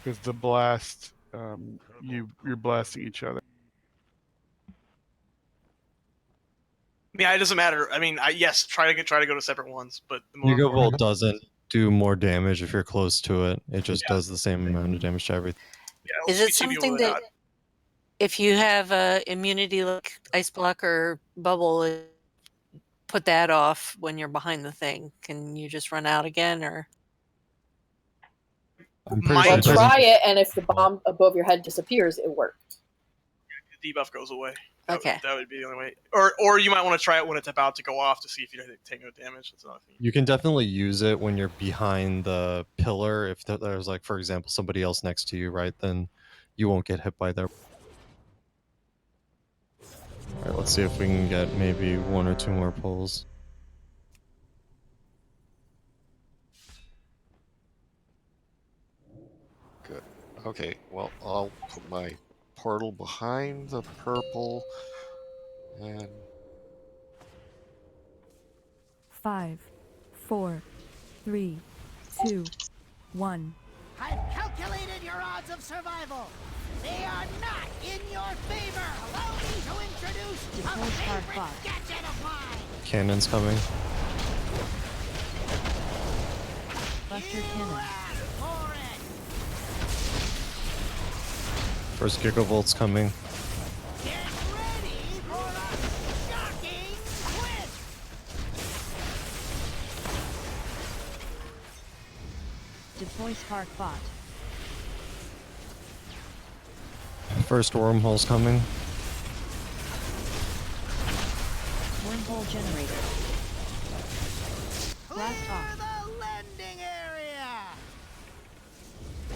because the blast, you're blasting each other. Yeah, it doesn't matter. I mean, yes, try to go to separate ones, but the more Gigavolt doesn't do more damage if you're close to it. It just does the same amount of damage to everything. Yeah, Is it something that if you have immunity like ice block or bubble, put that off when you're behind the thing? Can you just run out again, or? Well, try it, and if the bomb above your head disappears, it worked. the debuff goes away. Okay. That would be the only way. Or you might want to try it when it's about to go off to see if you take no damage. That's another thing. You can definitely use it when you're behind the pillar. If there's, like, for example, somebody else next to you, right? Then you won't get hit by their. All right, let's see if we can get maybe 1 or 2 more pulls. Good. Okay, well, I'll put my portal behind the purple and 5, 4, 3, 2, 1. I've calculated your odds of survival. They are not in your favor. Allow me to introduce a favorite gadget of mine. Cannon's coming. Buster Cannon. First Gigavolt's coming. Deploy Spark Bot. First wormhole's coming. Wormhole generator. Blast off.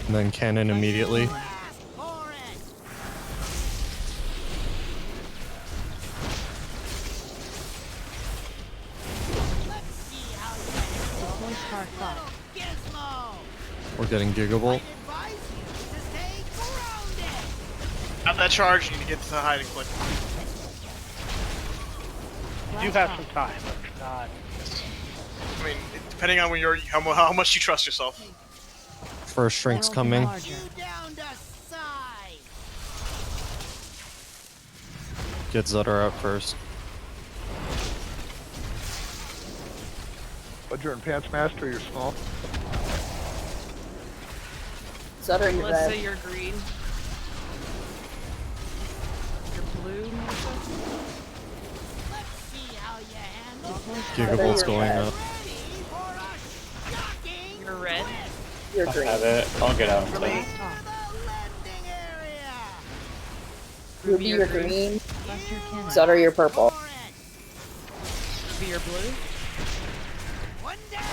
And then cannon immediately. Deploy Spark Bot. We're getting Gigavolt. Out that charge, you need to get to the hiding click. You do have some time, but not. I mean, depending on when you're how much you trust yourself. First shrink's coming. Oh, Get Zudder out first. Ledger and Pants Master, you're small. Sutter, you're Let's red. say you're green. You're blue, Melissa? Let's see how you handle Gigavolt's going up. You're red. You're I green. have it. I'll get out in time. Ruby, you're green. Buster Cannon. Sutter, you're purple. Ruby, you're blue.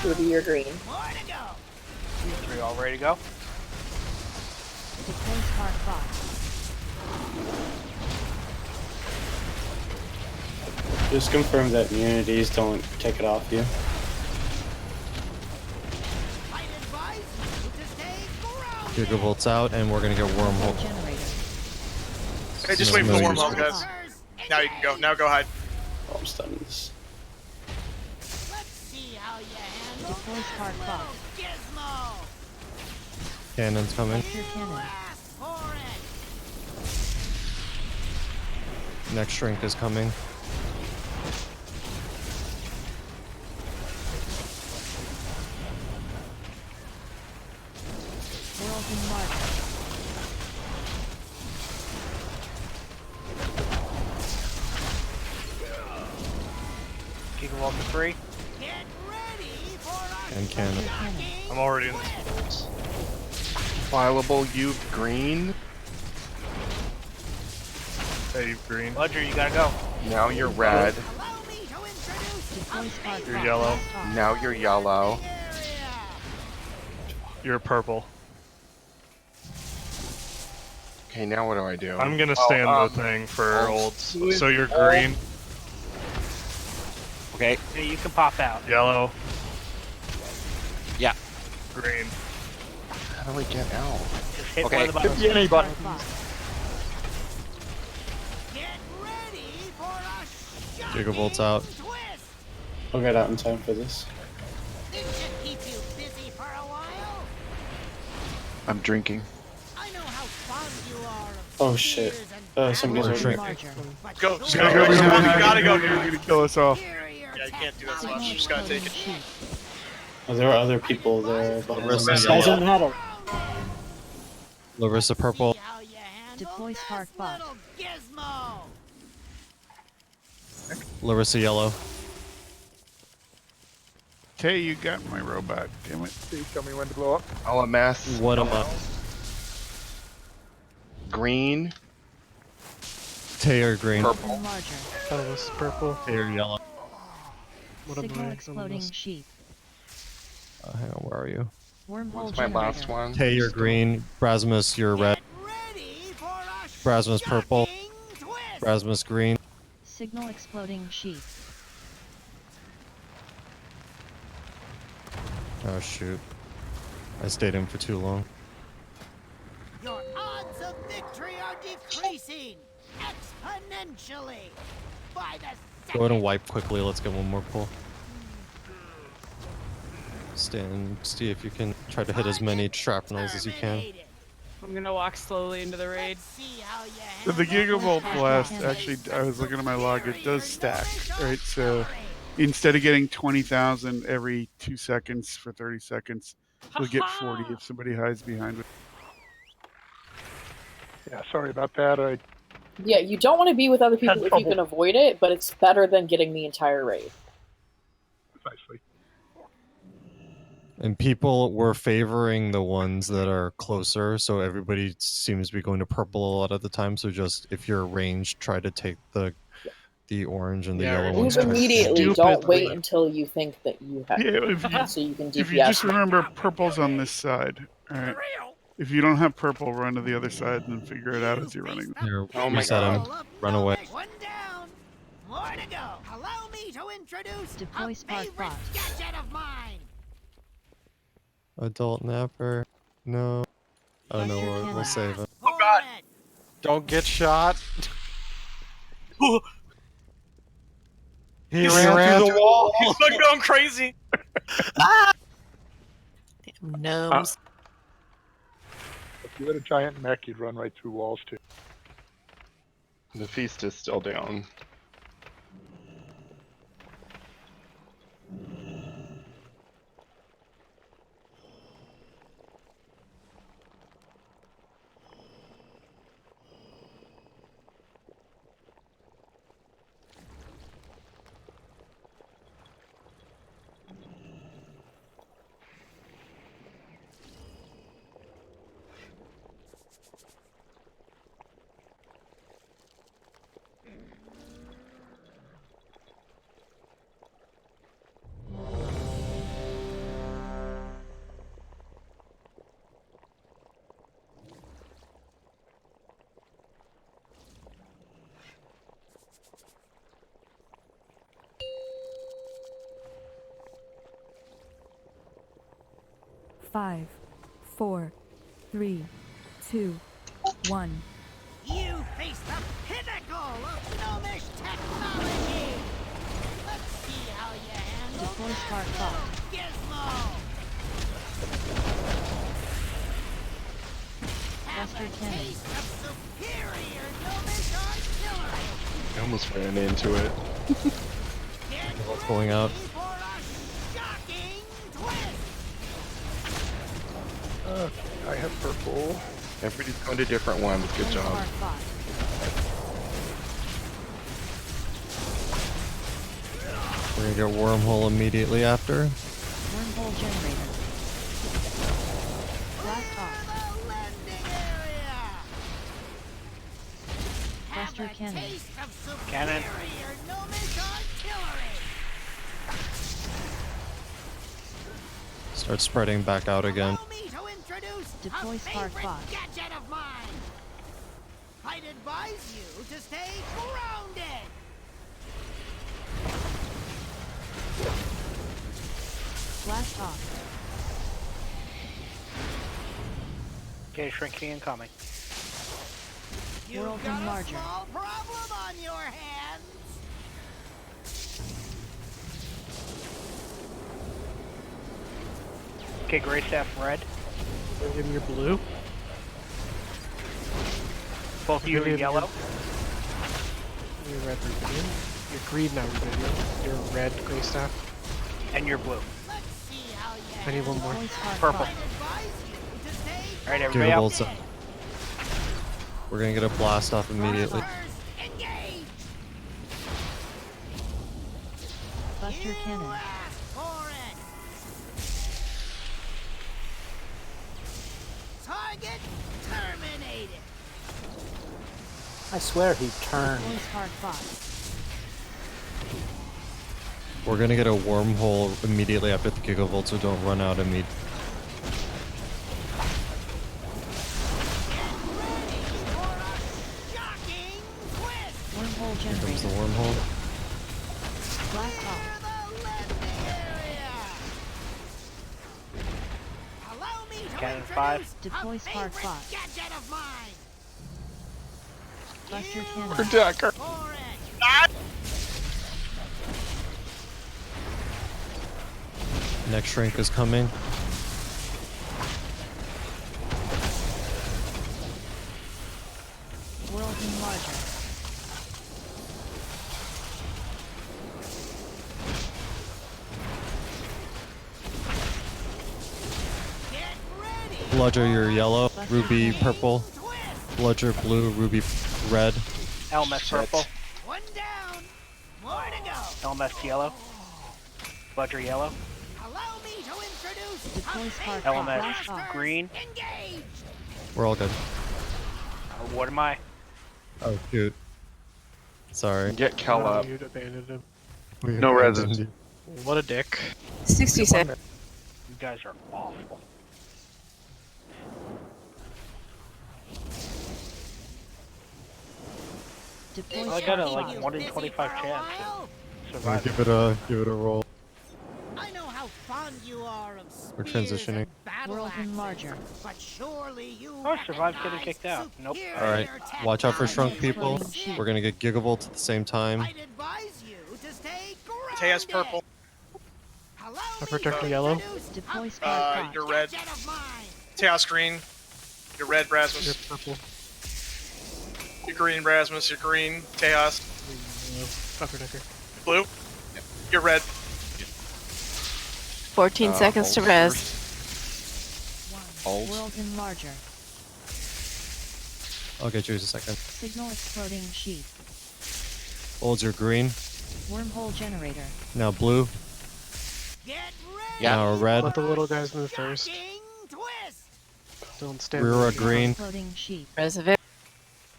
Ruby, you're green. You three all ready to go? Deploy Spark Fox. Just confirm that immunities don't take it off you. Gigavolt's out, and we're gonna get wormhole. Hey, just wait for the wormhole, guys. Now you can go. Now go hide. Oh, I'm stunned this. Deploy Spark Fox. Cannon's coming. Buster Cannon. Next shrink is coming. Whirlwind March. Gigawalt to 3. And cannon. I'm already in this. Fileable, you green. Hey, green. Ledger, you gotta go. Now you're red. Deploy Spark You're Fox. yellow. Now you're yellow. You're purple. Okay, now what do I do? I'm gonna stand the thing for olds. So you're green. Okay. Yeah, you can pop out. Yellow. Yeah. Green. How do we get out? Just hit Okay. one of the buttons. Hit the NA button. Gigavolt's out. I'll get out in time for this. I'm drinking. Oh shit. Somebody's Or over shrink. here. Go. Just Go, go. go, You go, go, gotta go, You're dude. gonna kill us all. Yeah, you can't do that so much. You just gotta take it. Oh, there are other people there. behind Larissa us. Doesn't yellow. matter. Larissa purple. Deploy Spark Fox. Larissa yellow. Tay, you got my robot. Damn it. Please tell me when to blow up. LMS. What am I? Green. Tay or green. Purple. Larger. That was purple. Tay or yellow. What am Signal I? exploding sheep. Hang on, where are you? Wormhole What's my generator. last one? Tay, you're green. Brasmus, you're red. Brasmus purple. Brasmus green. Signal exploding sheep. Oh shoot. I stayed in for too long. Your odds of victory are decreasing exponentially by the Go ahead and wipe quickly. Let's get one more pull. Stand, see if you can try to hit as many shrapnels as you can. I'm gonna walk slowly into the raid. So the Gigavolt Blast, actually, I was looking at my log, it does stack, right? So instead of getting 20,000 every 2 seconds for 30 seconds, you'll get 40 if somebody hides behind it. Yeah, sorry about that. Yeah, you don't want to be with other people if you trouble. can avoid it, but it's better than getting the entire raid. Precisely. And people were favoring the ones that are closer, so everybody seems to be going to purple a lot of the time. So just if you're ranged, try to take the orange and the Yeah, yellow Move ones. immediately. Don't Stupidly. wait until you think that you have. Yeah, if you, So you can DPS. if you just remember, purple's on this side. All right. If you don't have purple, run to the other side and then figure it out as you're running. Here, Oh my reset him. God. Run away. One down. More to go. Allow me to introduce Deploy a Spark favorite Fox. gadget of mine. Adult napper. No. Oh no, we'll save him. Oh god. Don't get shot. He He's ran through the wall. He's fucking going crazy. Damn gnomes. If you had a giant mech, you'd run right through walls too. The feast is still down. 5, 4, 3, 2, 1. You face the pinnacle of gnomish technology! Let's see how you handle Deploy Spark this Bot. little gizmo! Have Buster a Cannon. taste of superior gnomish artillery! I almost ran into it. What's going out? For a shocking twist! I have purple. Everybody's going to different ones. Good job. Spark Bot. We're gonna get wormhole immediately after. Wormhole generator. Blast off. The landing area! Buster Have a Cannon. taste of superior Cannon. gnomish artillery! Start spreading back out again. Allow me to introduce Deploy a Spark favorite Bot. gadget of mine! I'd advise you to stay grounded! Blast off. Okay, shrinking incoming. You've World got Enlarger. a small problem on your hands! Okay, gray staff red. Give me your blue. Both of you are Give me yellow. Your red Rubidium. Your green now Rubidium. Your red gray staff. And you're blue. Let's see how you I need one more. Deploy Spark Purple. Bot. advise you to stay Alright, everybody out. Gigabolts up. We're gonna get a blast off immediately. engaged! Buster Cannon. Ask for it! Target terminated! I swear he turned. Deploy Spark Bot. We're gonna get a wormhole immediately after the gigavolts, so don't run out immediately. Shocking twist! Wormhole Here comes the generator. wormhole. Blast off. The landing area! Allow me to Cannon introduce 5. Deploy a Spark favorite Bot. gadget of mine! Buster Cannon. Protector. For it! Next shrink is coming. World Enlarger. Get ready! Bludger, you're yellow. Ruby, purple. Bludger, blue. Ruby, red. LMS Shit. purple. One down! More to go! LMS yellow. Bludger yellow. Allow me to introduce Deploy a Spark favorite Bot. LMS Blast off. green. engaged! We're all good. What am I? Oh, shoot. Sorry. Get Kel up. You'd abandoned him. We No abandoned resin. you. What a dick. 66. You guys are awful. Deploy Well, I got a Spark like Bot. 1 in 25 chance to survive. Give it a roll. I know how fond you are of We're spears transitioning. and battle World axes, Enlarger. but surely you Oh, I survived getting recognize kicked out. Nope. superior Alright, watch out for shrunk people. Exploding We're gonna get gigavolts at the same time. I'd advise you to stay grounded. Tejas purple. Allow I me protect to the yellow. introduce Deploy a Spark favorite Bot. You're red. gadget of mine. Chaos green. You're red, You're Rasmus. purple. You're green, Rasmus. You're green. Tejas. Protector. Blue. You're red. 14 seconds to res. Alt. World Enlarger. I'll get you in a second. Signal exploding sheet. Holds your green. Wormhole generator. Now blue. Get ready. Yeah. Now red. Let the little guys move first. Shocking twist. Don't stand Rear there. green. Exploding sheet. Res of it.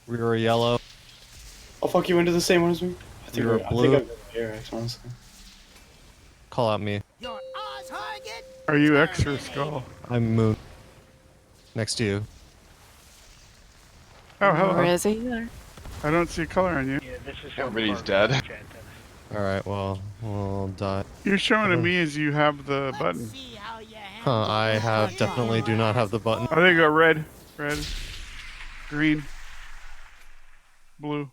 Rear yellow. I'll fuck you into the same one as me. I think, You're I blue. think I'm here, honestly. Call out me. Your target. Are you X or Skull? I'm Moon. Next to you. Oh, hello. Res a healer. I don't see color on you. Yeah, this is Everybody's dead. Alright, well, we'll die. You're showing to me as you have the button. See how you Huh, I have definitely do not have the button. Oh, there you go. Red, green, blue.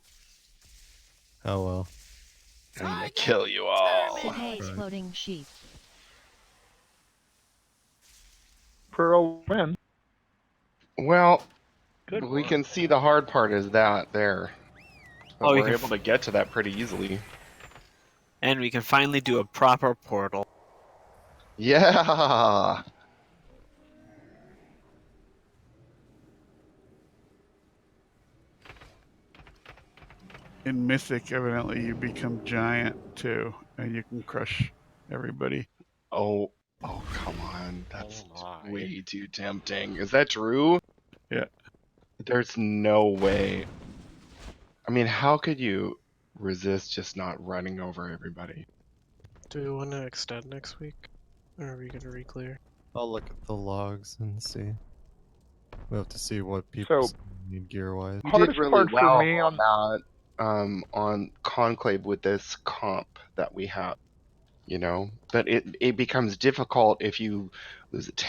Oh well. I'm gonna kill you all. Today exploding sheep. Pearl win. Well, Good we work. can see the hard part is that there. But Oh, we we're can able to get to that pretty easily. And we can finally do a proper portal. Yeah. In Mythic, evidently, you become giant too, and you can crush everybody. Oh, come on. That's way too tempting. Is that true? Yeah. There's no way. I mean, how could you resist just not running over everybody? Do we want to extend next week? Or are we going to re-clear? I'll look at the logs and see. We have to see what people need gear-wise. You did really well on Conclave with this comp that we have, you know? But it becomes difficult if you lose a tank.